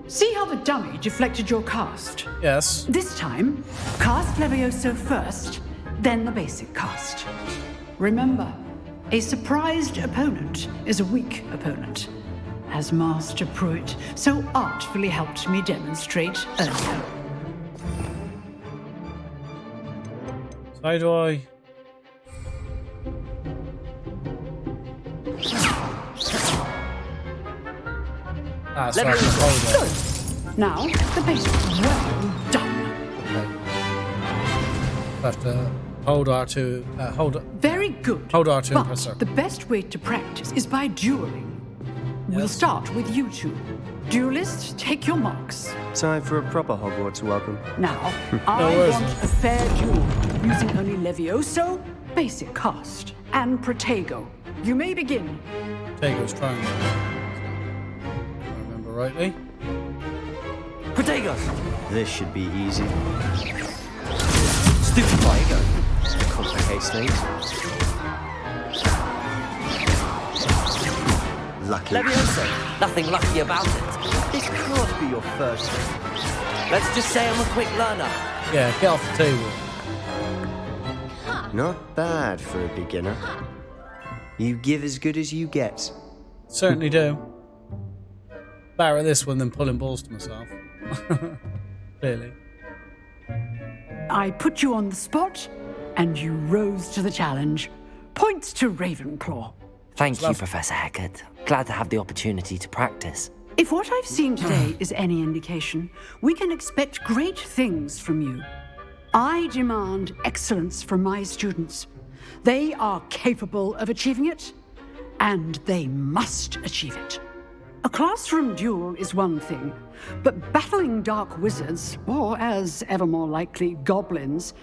See how the dummy deflected your cast?
Yes.
This time, cast Levioso first, then the basic cast. Remember, a surprised opponent is a weak opponent, as Master Pruitt so artfully helped me demonstrate earlier.
So how do I... Ah, so I can hold it.
Now, the basic. Well done.
I have to hold R2, hold...
Very good.
Hold R2 and press
But
circle.
the best way to practice is by dueling. We'll start with you two. Duelists, take your marks.
Time for a proper Hogwarts welcome.
Now, I want a fair duel, using only Levioso, basic cast, and Protego. You may begin.
Protego's triangle. If I remember rightly.
Protego!
This should be easy. Stupid Protego. Complicates things. Lucky.
Levioso! Nothing lucky about it.
This can't be your first.
Let's just say I'm a quick learner.
Yeah, get off the table.
Not bad for a beginner. You give as good as you get.
Certainly do. Better at this one than pulling balls to myself. Clearly.
I put you on the spot, and you rose to the challenge. Points to Ravenclaw.
Thank you, Professor Hecat. Glad to have the opportunity to practice.
If what I've seen today is any indication, we can expect great things from you. I demand excellence from my students. They are capable of achieving it, and they must achieve it. A classroom duel is one thing, but battling dark wizards, or as ever more likely, goblins,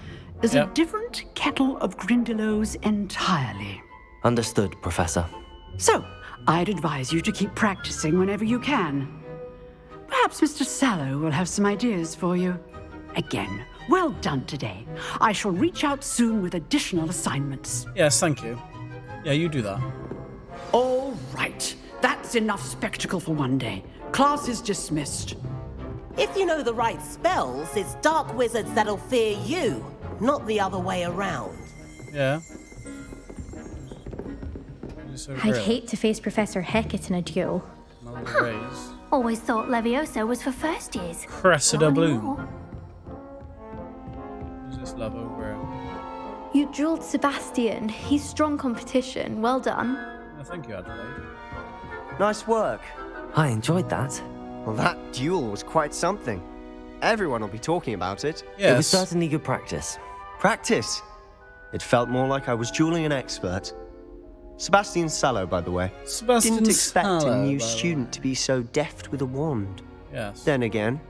is a different kettle of Grindylows entirely.
Understood, Professor.
So, I'd advise you to keep practicing whenever you can. Perhaps Mr. Sallow will have some ideas for you. Again, well done today. I shall reach out soon with additional assignments.
Yes, thank you. Yeah, you do that.
All right. That's enough spectacle for one day. Class is dismissed.
If you know the right spells, it's dark wizards that'll fear you, not the other way around.
Yeah.
I'd hate to face Professor Hecat in a duel.
Always thought Leviosa was for first years.
Cressida
Not
Bloom.
anymore.
Who's this love over?
You dueled Sebastian. He's strong competition. Well done.
Thank you, Adelaide.
Nice work.
I enjoyed that.
Well, that duel was quite something. Everyone will be talking about it.
It was certainly good practice.
Practice? It felt more like I was dueling an expert. Sebastian Sallow, by the way.
Sebastian
Didn't expect
Sallow,
a new
by the
student to be so deft with a wand.
Yes.
Then again,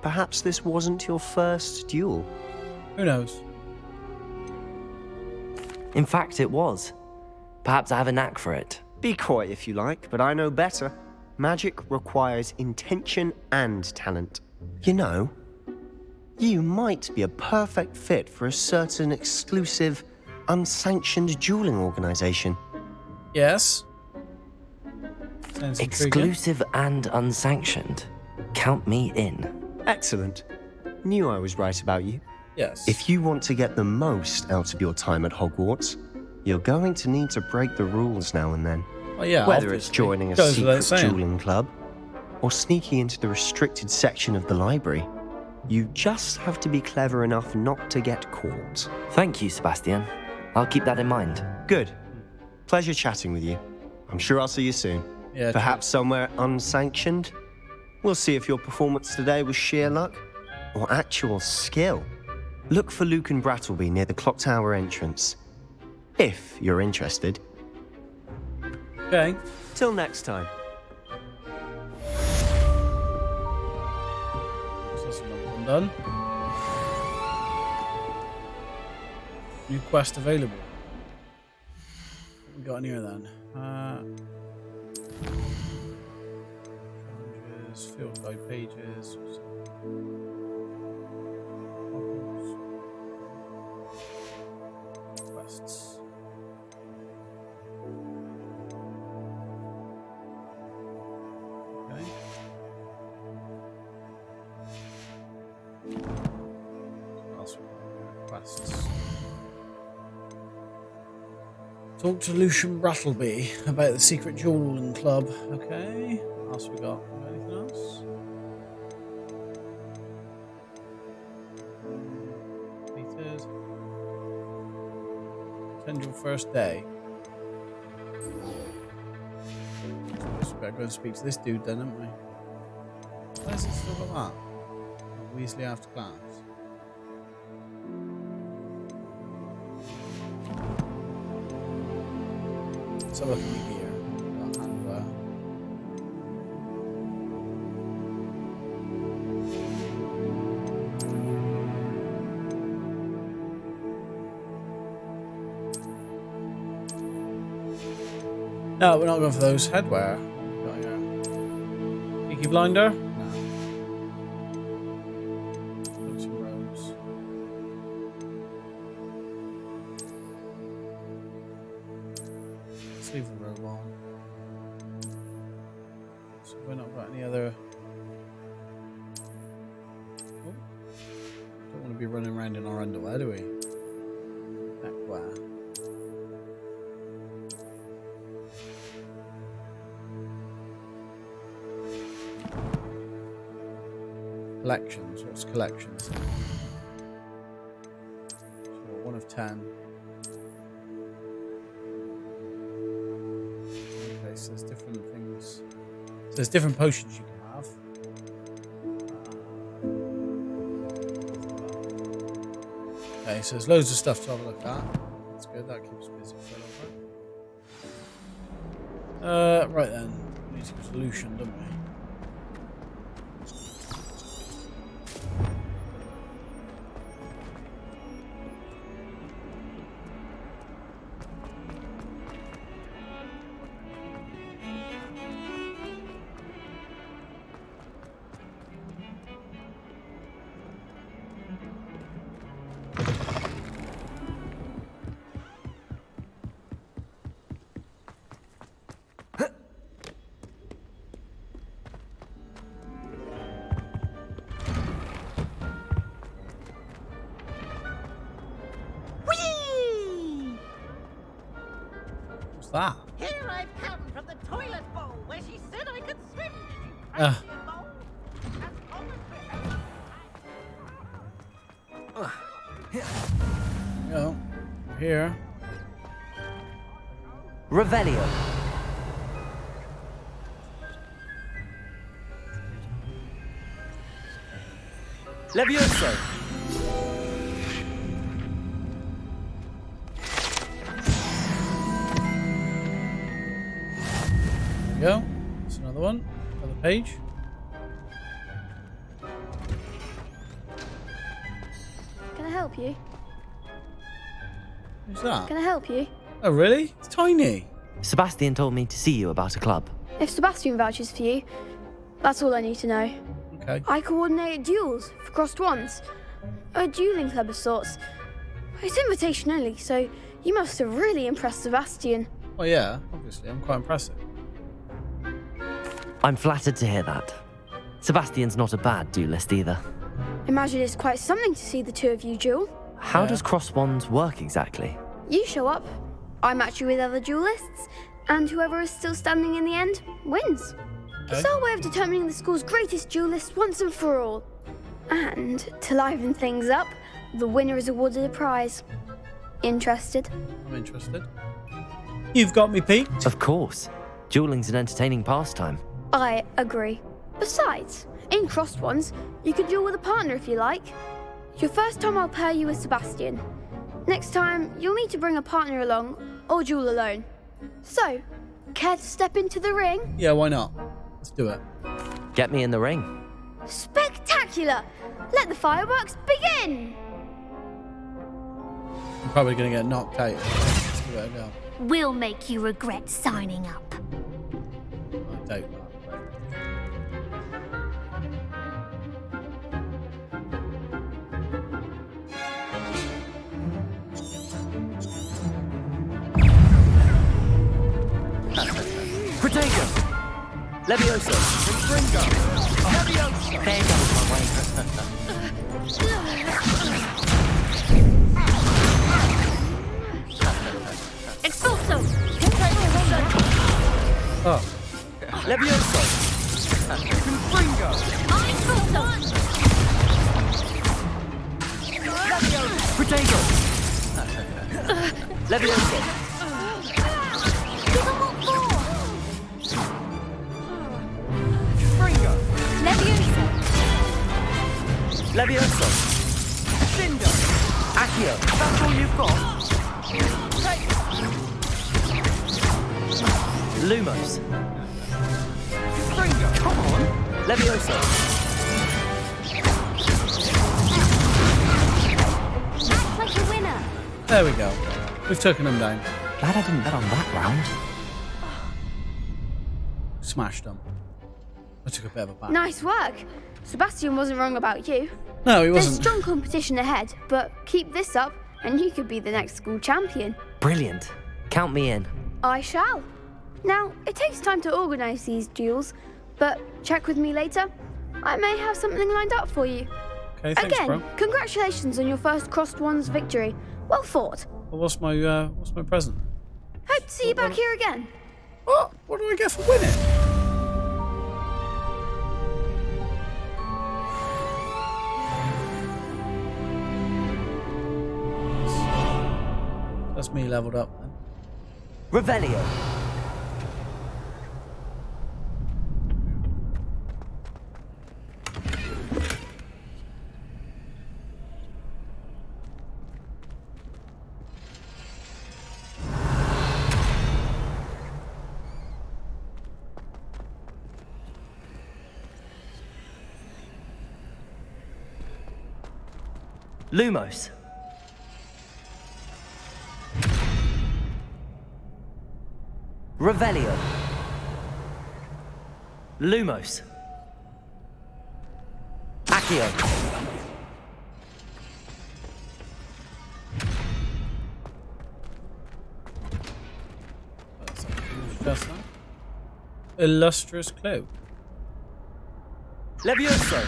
perhaps this wasn't your first duel.
Who knows?
In fact, it was. Perhaps I have a knack for it.
Be coy if you like, but I know better. Magic requires intention and talent. You know, you might be a perfect fit for a certain exclusive, unsanctioned dueling organization.
Yes. Sounds intriguing.
Exclusive and unsanctioned. Count me in.
Excellent. Knew I was right about you.
Yes.
If you want to get the most out of your time at Hogwarts, you're going to need to break the rules now and then.
Oh, yeah,
Whether it's joining a
Goes without
secret
saying.
dueling club or sneaking into the restricted section of the library, you just have to be clever enough not to get caught.
Thank you, Sebastian. I'll keep that in mind.
Good. Pleasure chatting with you. I'm sure I'll see you soon.
Yeah,
perhaps somewhere unsanctioned. We'll see if your performance today was sheer luck or actual skill. Look for Luke and Brattleby near the clock tower entrance, if you're interested.
Okay.
Till next time.
So that's another one done. New quest available. What we got in here then? Challenges, field guide pages. Quests. Okay. What else we got here? Quests. Talk to Lucian Brattleby about the secret dueling club. Okay. What else we got? Anything else? Completed. Attend your first day. Suppose we better go and speak to this dude then, haven't we? Why is it still got that? Weasley after class. Let's have a look at the gear. Got handwear. No, we're not going for those. Headwear. What we got here? Peaky Blinder? No. Boots and robes. Let's leave the robe on. So we've not got any other... Oh. Don't want to be running around in our underwear, do we? Neckwear. Collections. What's collections? So 1 of 10. Okay, so there's different things. So there's different potions you can have. Okay, so there's loads of stuff to have a look at. That's good. That keeps us busy for a little bit. Right then. We need to go to Lucian, don't we? that?
Here I've come from the toilet bowl where she said I could swim.
Go. Here.
Revelio. Levioso.
There we go. That's another one. Another page.
Can I help you?
Who's that?
Can I help you?
Oh, really? It's tiny.
Sebastian told me to see you about a club.
If Sebastian vouches for you, that's all I need to know.
Okay.
I coordinate duels for crossed wands. A dueling club of sorts. It's invitation only, so you must have really impressed Sebastian.
Oh yeah, obviously. I'm quite impressive.
I'm flattered to hear that. Sebastian's not a bad duelist either.
Imagine it's quite something to see the two of you duel.
How does cross wands work exactly?
You show up, I match you with other duelists, and whoever is still standing in the end wins. It's our way of determining the school's greatest duelist once and for all. And to liven things up, the winner is awarded a prize. Interested?
I'm interested. You've got me, Pete.
Of course. Dueling's an entertaining pastime.
I agree. Besides, in crossed ones, you can duel with a partner if you like. Your first time I'll pair you with Sebastian. Next time, you'll need to bring a partner along, or duel alone. So, care to step into the ring?
Yeah, why not? Let's do it.
Get me in the ring.
Spectacular! Let the fireworks begin!
I'm probably going to get knocked out. Let's give it a go.
We'll make you regret signing up.
I doubt that.
Protego! Levioso! Confringo! Levioso! There goes my way.
Expulso!
Oh.
Levioso! Confringo!
Expulso!
Protego! Levioso!
Levioso!
Levioso! Cinder! Accio! That's all you've got? Lumos! Come on! Levioso!
Act like a winner!
There we go. We've taken him down.
Glad I didn't bet on that round.
Smashed him. I took a bit of a back.
Nice work. Sebastian wasn't wrong about you.
No, he
There's
wasn't.
strong competition ahead, but keep this up and you could be the next school champion.
Brilliant. Count me in.
I shall. Now, it takes time to organise these duels, but check with me later. I may have something lined up for you.
Okay, thanks,
Again,
bro.
congratulations on your first crossed wands victory. Well fought.
Well, what's my present?
Hope to see you back here again.
Oh, what do I get for winning? That's me leveled up then.
Revelio. Lumos. Revelio. Lumos. Accio.
Just that. Illustrious cloak.
Levioso.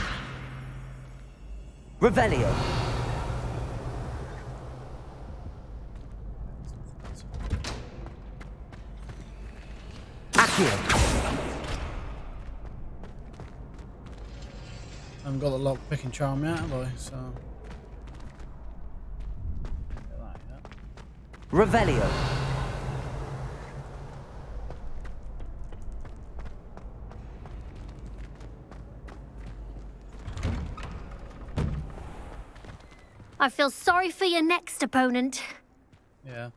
Revelio.
I haven't got the lock picking charm yet, have I? So. Get that, yeah.
Revelio.
I feel sorry for your next opponent.
Yeah.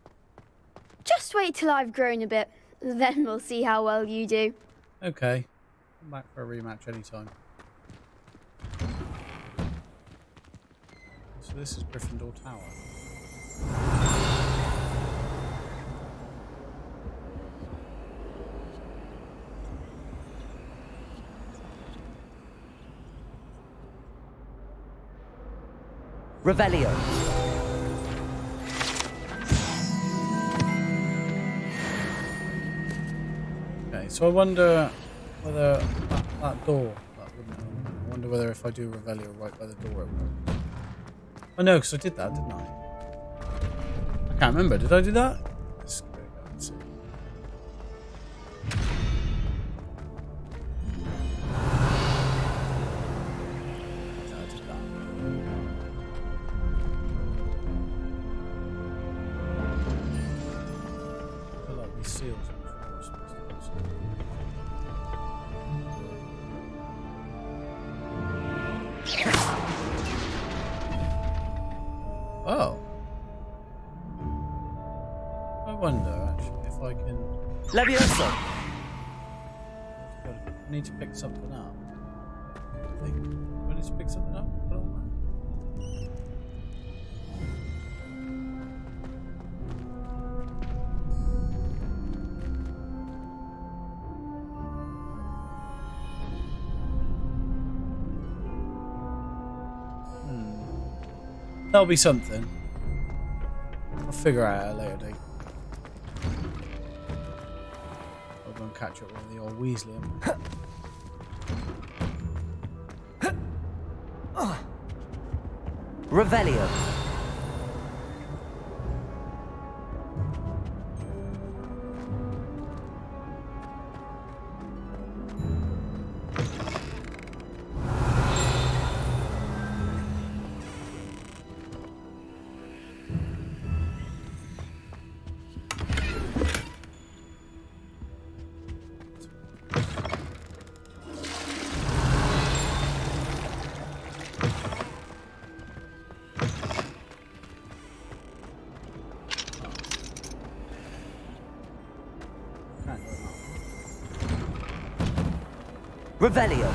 Just wait till I've grown a bit. Then we'll see how well you do.
Okay. Come back for a rematch anytime. So this is Gryffindor Tower.
Revelio.
Okay, so I wonder whether that door, I wonder whether if I do Revelio right by the door it will. Oh no, because I did that, didn't I? I can't remember, did I do that? Let's go and see. Yeah, I did that. I feel like these seals are before supposed to do something. Oh. I wonder, actually, if I can...
Levioso.
I need to pick something up. I think. Do I need to pick something up? Put it on That'll be something. I'll figure it out at a later date. I'll go and catch up with the old Weasley.
Revelio. Revelio.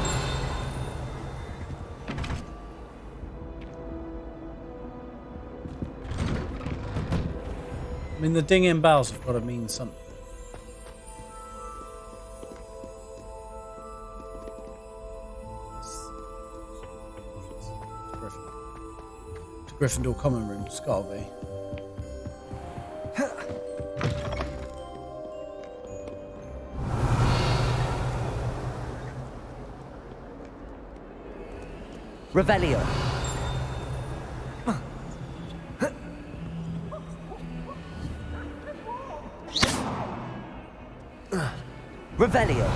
I mean, the dinging bells have got to mean something. It's Gryffindor common room. It's got to be.
Revelio. Revelio.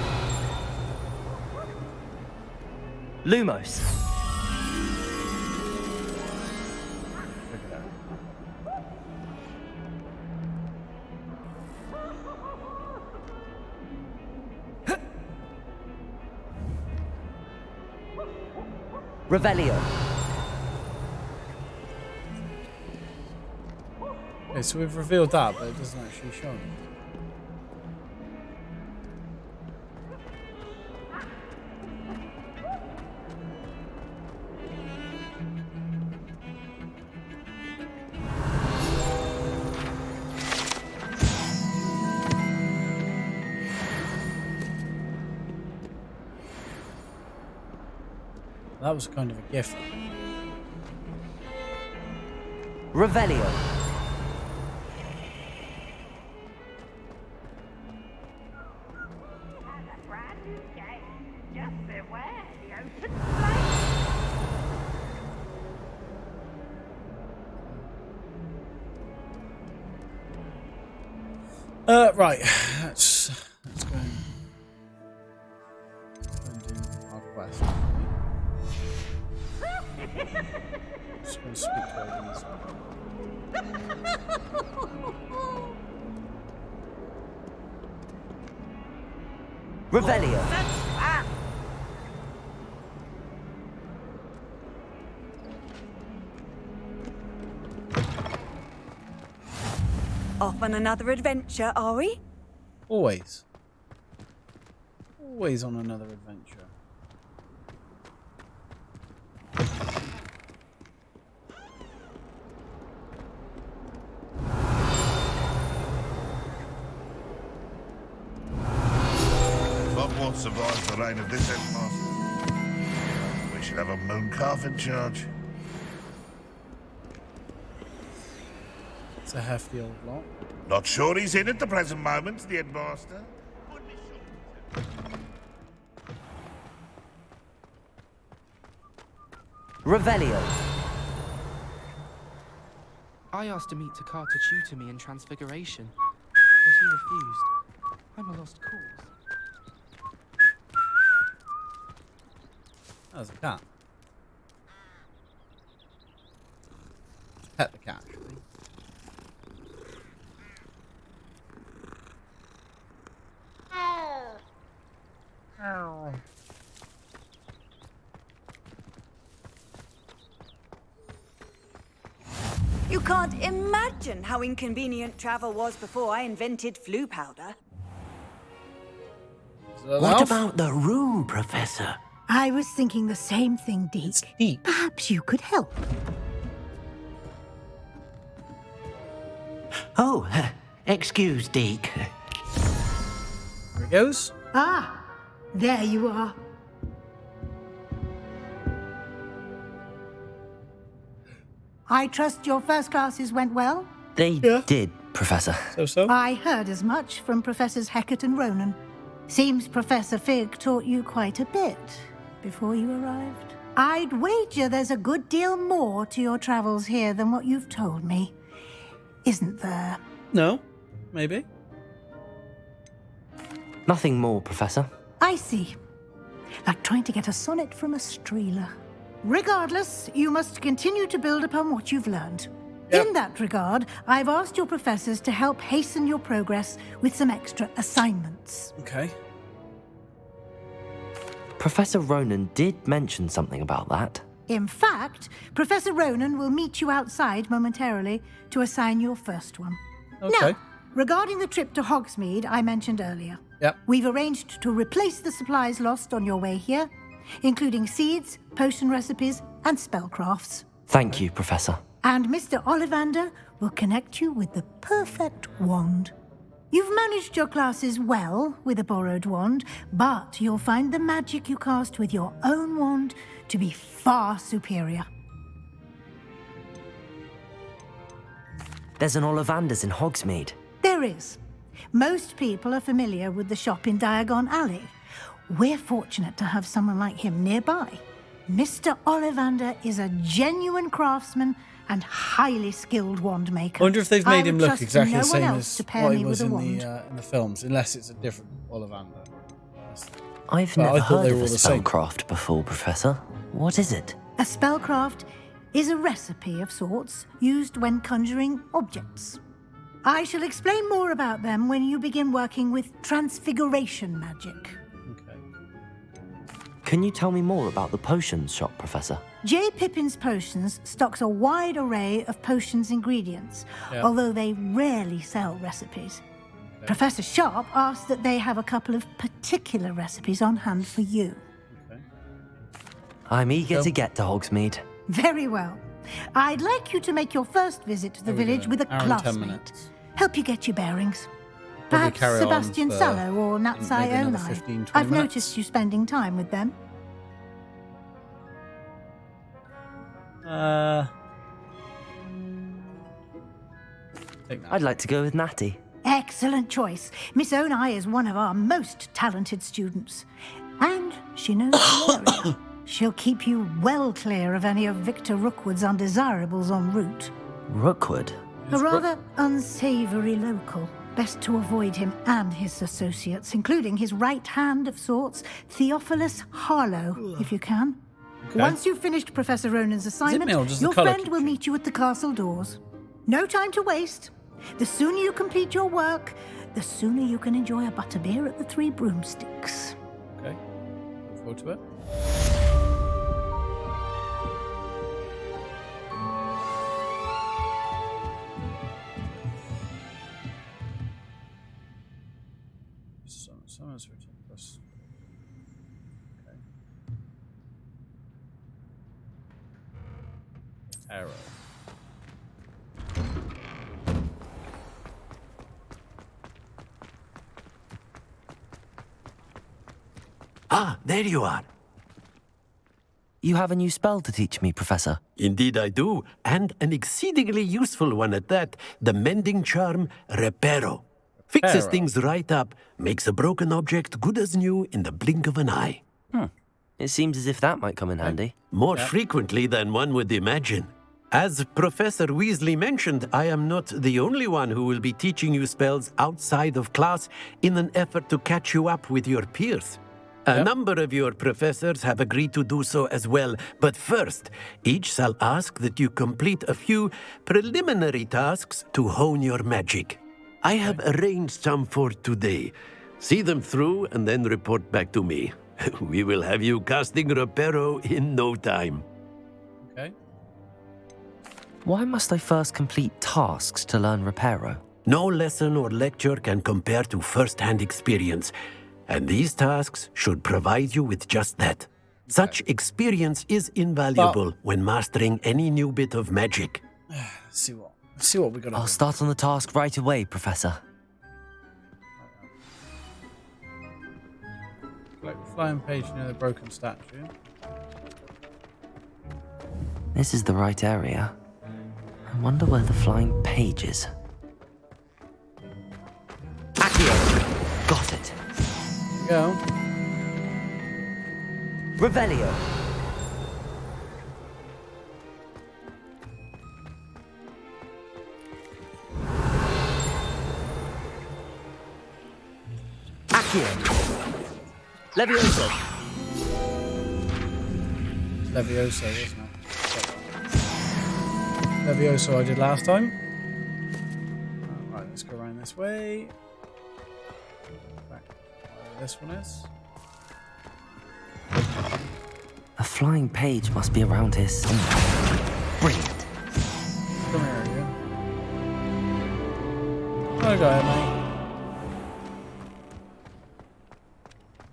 Lumos. Revelio.
Okay, so we've revealed that, but it doesn't actually show me. That was kind of a gift.
Revelio.
Right. Let's go and do our quest. to speak to all these.
Revelio.
Off on another adventure, are we?
Always. Always on another adventure.
Hogwarts survives the reign of this headmaster. We should have a moon calf in charge.
It's a hefty old lot.
Not sure he's in at the present moment, the headmaster.
Revelio.
I asked to meet Takar to tutor me in Transfiguration, but he refused. I'm a lost cause.
That was a cat. Pet the cat, actually. Oh.
You can't imagine how inconvenient travel was before I invented flu powder.
What about the room, Professor?
I was thinking the same thing, Deke. Perhaps you could help.
Oh, excuse, Deke.
There he goes.
Ah, there you are. I trust your first classes went well?
They did, Professor.
So?
I heard as much from Professors Hecat and Ronan. Seems Professor Fig taught you quite a bit before you arrived. I'd wager there's a good deal more to your travels here than what you've told me. Isn't there?
No, maybe.
Nothing more, Professor.
I see. Like trying to get a sonnet from a streeler. Regardless, you must continue to build upon what you've learned. In that regard, I've asked your professors to help hasten your progress with some extra assignments.
Okay.
Professor Ronan did mention something about that.
In fact, Professor Ronan will meet you outside momentarily to assign your first one.
Okay.
Now, regarding the trip to Hogsmeade I mentioned earlier, we've arranged to replace the supplies lost on your way here, including seeds, potion recipes, and spellcrafts.
Thank you, Professor.
And Mr. Ollivander will connect you with the perfect wand. You've managed your classes well with a borrowed wand, but you'll find the magic you cast with your own wand to be far superior.
There's an Ollivander's in Hogsmeade.
There is. Most people are familiar with the shop in Diagon Alley. We're fortunate to have someone like him nearby. Mr. Ollivander is a genuine craftsman and highly skilled wand maker.
I wonder if they've made him look exactly the same
as
as what he was in the films, unless it's a different Ollivander.
I've
But I
never
thought
heard
they
of
were
a
all the same.
spellcraft before, Professor. What is it?
A spellcraft is a recipe of sorts used when conjuring objects. I shall explain more about them when you begin working with transfiguration magic.
Can you tell me more about the potions shop, Professor?
J. Pippin's Potions stocks a wide array of potions ingredients, although they rarely sell recipes. Professor Sharp asked that they have a couple of particular recipes on hand for you.
I'm eager to get to Hogsmeade.
Very well. I'd like you to make your first visit to the village with a
Hour and 10
classmate.
minutes.
Help you get your bearings.
Probably
Perhaps
carry on
Sebastian
for
Sallow or Natsai
maybe another
Onai.
15, 20
I've
minutes.
noticed you spending time with them.
I'd like to go with Natty.
Excellent choice. Miss Onai is one of our most talented students. And she knows the area. She'll keep you well clear of any of Victor Rookwood's undesirables en route.
Rookwood?
A rather unsavory local. Best to avoid him and his associates, including his right hand of sorts, Theophilus Harlow, if you can.
Okay.
Once you've finished Professor Ronan's assignment,
me or just the
your
colour
friend will meet you at the castle doors. No time to waste. The sooner you complete your work, the sooner you can enjoy a butterbeer at the Three Broomsticks.
Okay. Look forward to it. Someone's written plus. Okay. Arrow.
Ah, there you are.
You have a new spell to teach me, Professor.
Indeed I do, and an exceedingly useful one at that. The mending charm, Reparo. Fixes things right up, makes a broken object good as new in the blink of an eye.
It seems as if that might come in handy.
More frequently than one would imagine. As Professor Weasley mentioned, I am not the only one who will be teaching you spells outside of class in an effort to catch you up with your peers. A number of your professors have agreed to do so as well, but first, each shall ask that you complete a few preliminary tasks to hone your magic. I have arranged some for today. See them through and then report back to me. We will have you casting Reparo in no time.
Okay.
Why must I first complete tasks to learn Reparo?
No lesson or lecture can compare to first-hand experience, and these tasks should provide you with just that. Such experience is invaluable when mastering any new bit of magic.
Let's see what we got.
I'll start on the task right away, Professor.
Like the flying page near the broken statue.
This is the right area. I wonder where the flying page is. Accio! Got it.
Go.
Revelio. Accio. Levioso.
Levioso, wasn't it? Levioso I did last time. Right, let's go around this way. Back where this one is.
A flying page must be around here somewhere. Brilliant.
Come here again. Oh, go ahead, mate.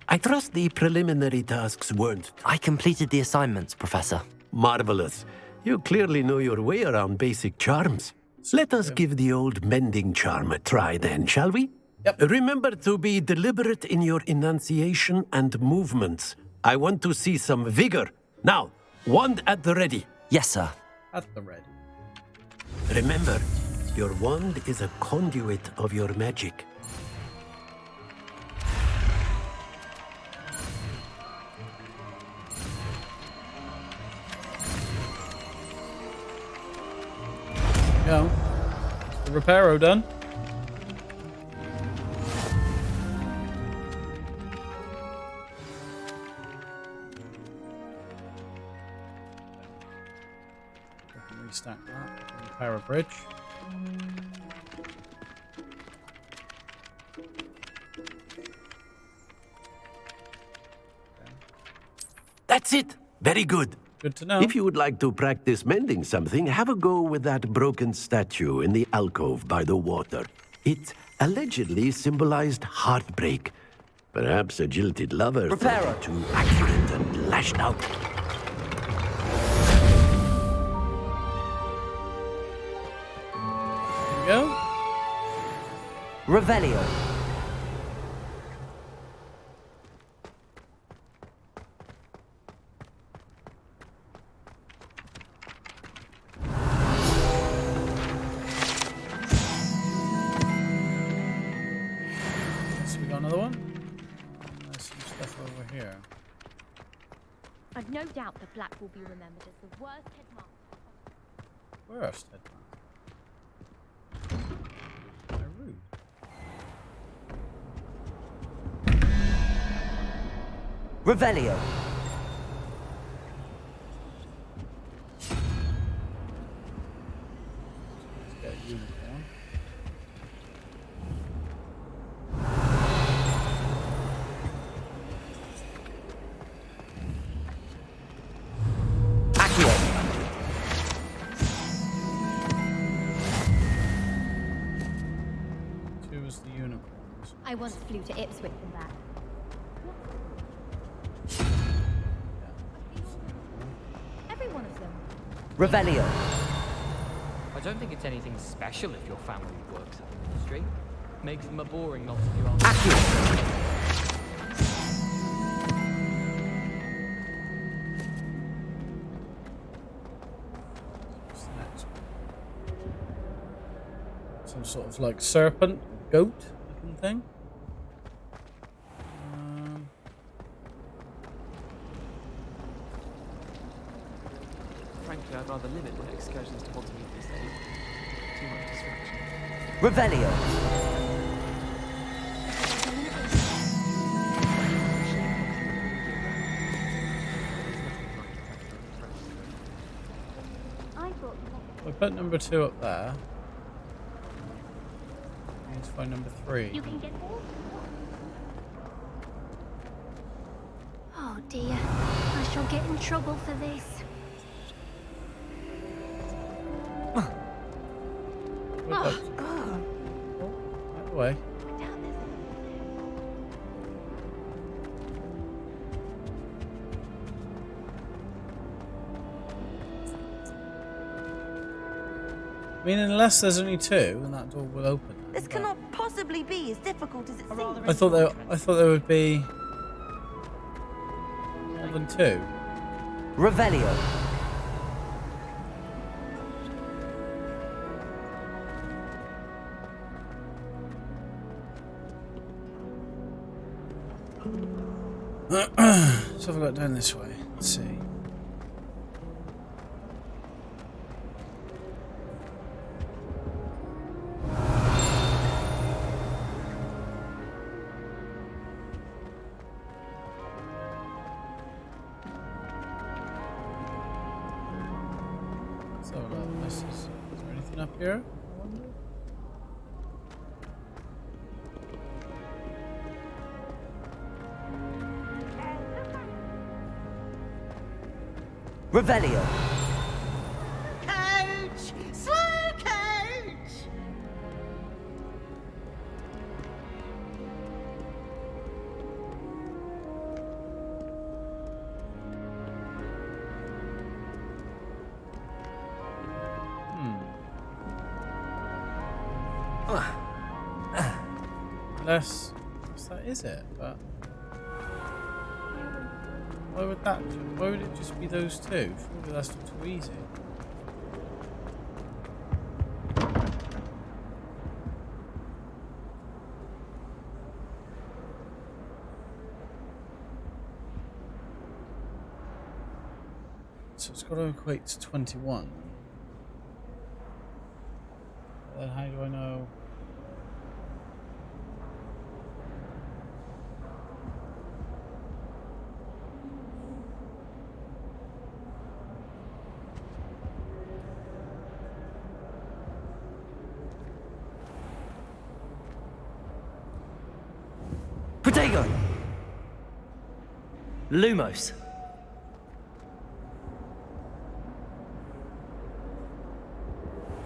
I trust the preliminary tasks weren't.
I completed the assignments, Professor.
Marvelous. You clearly know your way around basic charms. Let us give the old mending charm a try then, shall we?
Yep.
Remember to be deliberate in your enunciation and movements. I want to see some vigor. Now, wand at the ready.
Yes, sir.
At the ready.
Remember, your wand is a conduit of your magic.
Go. The Reparo done. Restack that. Repair a bridge.
That's it. Very good.
Good to know.
If you would like to practice mending something, have a go with that broken statue in the alcove by the water. It allegedly symbolized heartbreak. Perhaps a jilted lover thought too accurate and lashed out.
There we go.
Revelio.
So we got another one. There's some stuff over here.
I've no doubt that Black will be remembered as the worst headmaster.
Worst headmaster. They're rude.
Revelio.
I once flew to Ipswich and back. Every one of them.
Revelio.
I don't think it's anything special if your family works at the ministry. Makes them a boring lot of new
Accurate.
Some sort of like serpent, goat looking thing.
Frankly, I'd rather limit my excursions to Hogsmeade these days. Too much distraction.
Revelio.
We put number 2 up there. We need to find number 3.
You can get all. Oh dear, I shall get in trouble for this.
Right away. I mean, unless there's only 2, and that door will open.
This cannot possibly be as difficult as it seems.
I thought there would be more than 2.
Revelio.
Let's have a look down this way. Let's see. So is there anything up here? I wonder.
Revelio.
Coach! Slow coach!
Unless that is it, but why would it just be those 2? Surely that's not too easy. So it's got to equate to 21. Then how do I know?
Protego. Lumos.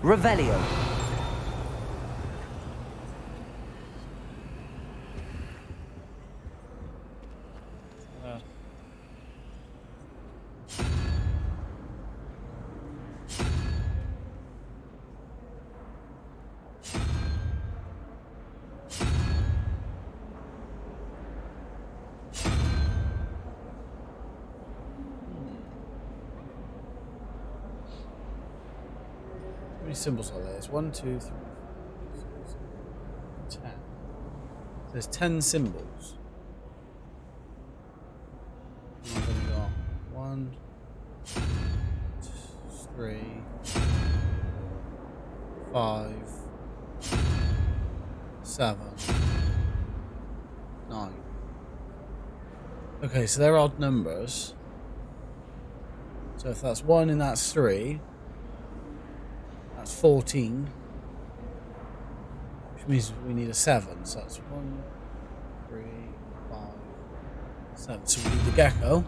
Revelio.
How many symbols are there? There's 1, 2, 3, 4, 5, 6, 7, 10. So there's 10 symbols. And I've only got 1, 2, 3, 5, 7, 9. Okay, so they're odd numbers. So if that's 1 and that's 3, that's 14, which means we need a 7. So that's 1, 3, 5, 7. So we need the gecko.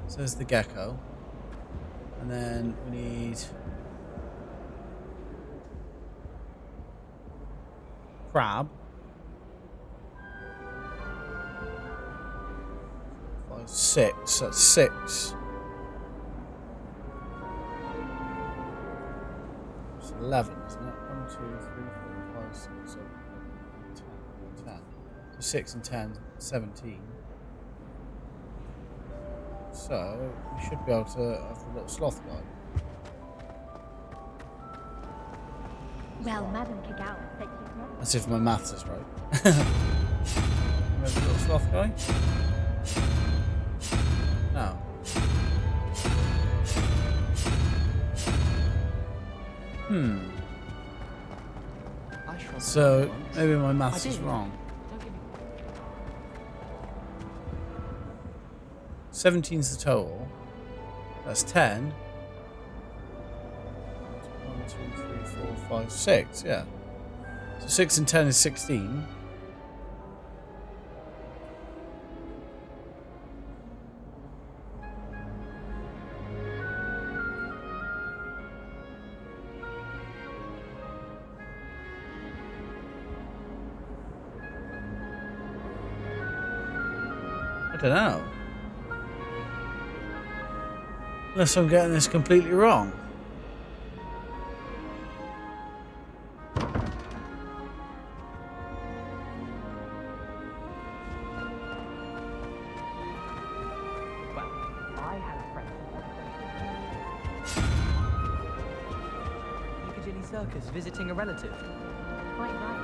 So there's the gecko. And then we need crab. 5, 6. That's 6. It's 11, isn't it? 1, 2, 3, 4, 5, 6, 7, 8, 9, 10. So 6 and 10, 17. So we should be able to have the little sloth guy.
Well, Madame Kagawa said she's not.
As if my maths is right. Where's the little sloth guy? No. So maybe my maths is wrong. 17's the total. That's 10. 1, 2, 3, 4, 5, 6. Yeah. So 6 and 10 is 16. I don't know. Unless I'm getting this completely wrong.
I had a friend. Piccadilly Circus visiting a relative.
Quite right.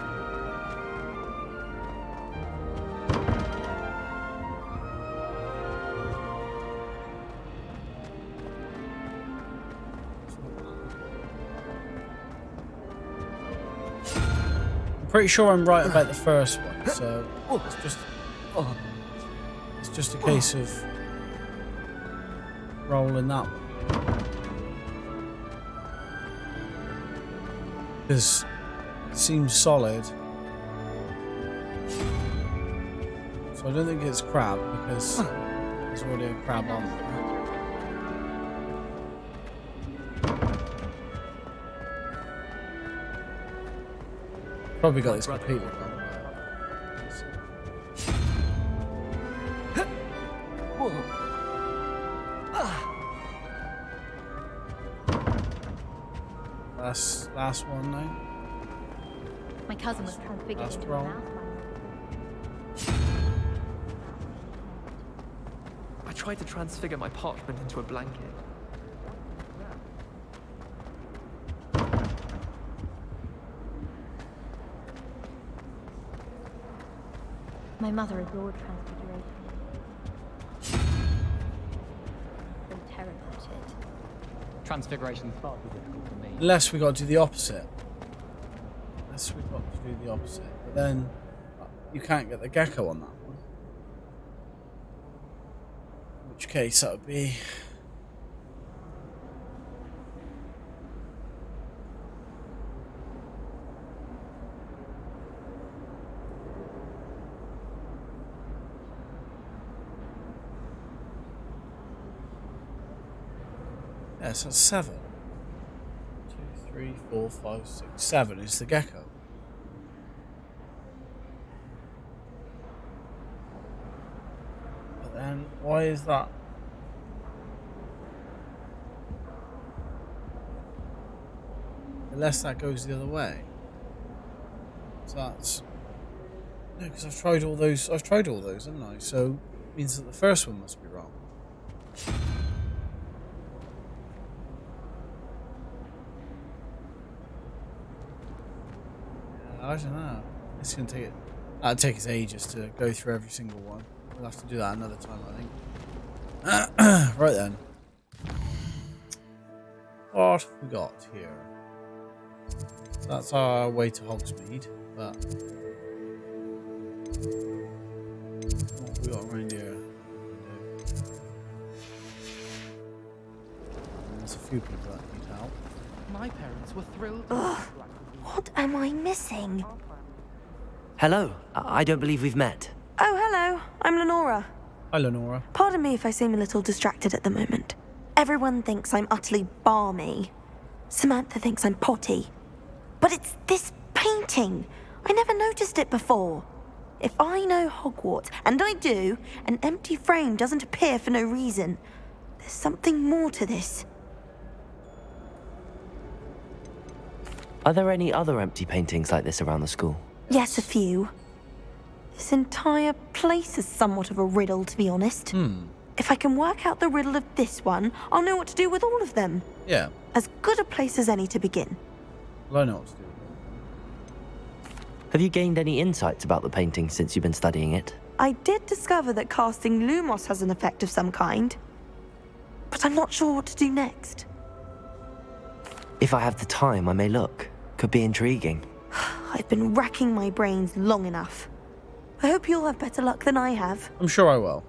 Pretty sure I'm right about the first one, so it's just a case of rolling that one. Because it seems solid. So I don't think it's crab because there's already a crab on there. Probably got this completely wrong. Last one now.
My cousin was transfigured
That's
into a
wrong.
mouse.
I tried to transfigure my parchment into a blanket.
My mother adored transfiguration. So terrified.
Transfiguration's far too difficult for me.
Unless we got to do the opposite. Unless we got to do the opposite. But then you can't get the gecko on that one. In which case that would be... Yeah, so that's 7. 2, 3, 4, 5, 6, 7 is the gecko. But then, why is that? Unless that goes the other way. So that's... No, because I've tried all those, haven't I? So, it means that the first one must be wrong. I don't know. It's gonna take it. That'll take us ages to go through every single one. We'll have to do that another time, I think. Right then. What have we got here? That's our way to Hogsmeade, but what have we got around here? There's a few people that need help.
My parents were thrilled.
What am I missing?
Hello. I don't believe we've met.
Oh, hello. I'm Lenora.
Hi, Lenora.
Pardon me if I seem a little distracted at the moment. Everyone thinks I'm utterly balmy. Samantha thinks I'm potty. But it's this painting. I never noticed it before. If I know Hogwarts, and I do, an empty frame doesn't appear for no reason. There's something more to this.
Are there any other empty paintings like this around the school?
Yes, a few. This entire place is somewhat of a riddle, to be honest. If I can work out the riddle of this one, I'll know what to do with all of them.
Yeah.
As good a place as any to begin.
Well, I know what to do.
Have you gained any insights about the painting since you've been studying it?
I did discover that casting Lumos has an effect of some kind, but I'm not sure what to do next.
If I have the time, I may look. Could be intriguing.
I've been racking my brains long enough. I hope you'll have better luck than I have.
I'm sure I will.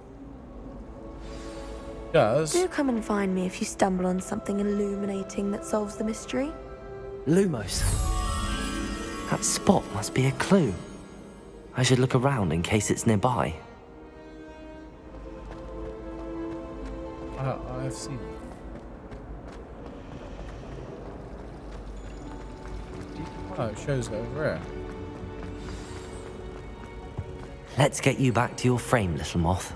Yes.
Do come and find me if you stumble on something illuminating that solves the mystery.
Lumos. That spot must be a clue. I should look around in case it's nearby.
I've seen it. Oh, it shows it over there.
Let's get you back to your frame, little moth.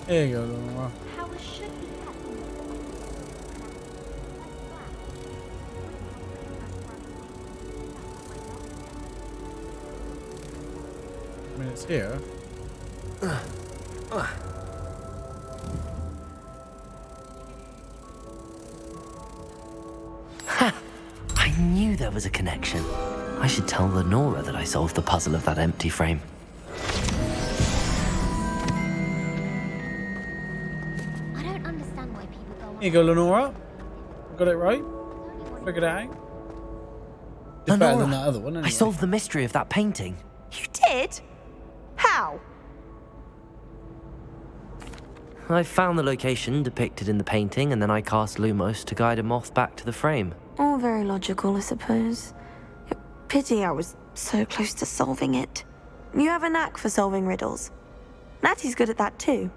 There you go, Laura. I mean, it's here.
I knew there was a connection. I should tell Lenora that I solved the puzzle of that empty frame.
I don't understand why people go on.
Here you go, Lenora. Got it right. Figured it out. It's better than that other one, anyway.
I solved the mystery of that painting.
You did? How?
I found the location depicted in the painting, and then I cast Lumos to guide a moth back to the frame.
All very logical, I suppose. Pity I was so close to solving it. You have a knack for solving riddles. Natty's good at that too.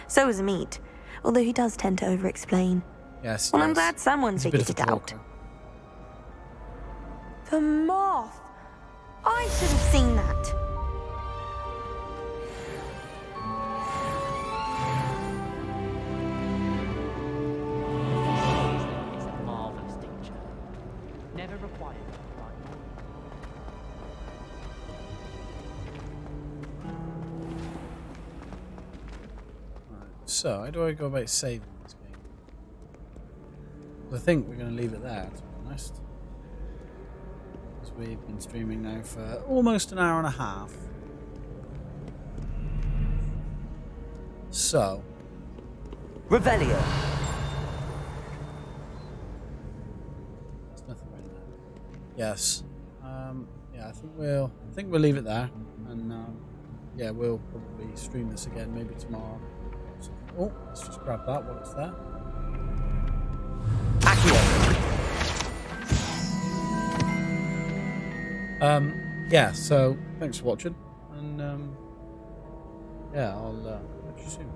So is Meat, although he does tend to over-explain.
Yes.
Well, I'm glad someone figured it out. The moth! I should have seen that.
It's a marvelous tincture. Never required.
So, how do I go about saving this game? I think we're going to leave it there, to be honest. Because we've been streaming now for almost an hour and a half. So.
Revelio.
There's nothing right there. Yes. Yeah, I think we'll leave it there. And yeah, we'll probably stream this again maybe tomorrow. Oh, let's just grab that while it's there. Yeah, so thanks for watching, and yeah, I'll catch you soon.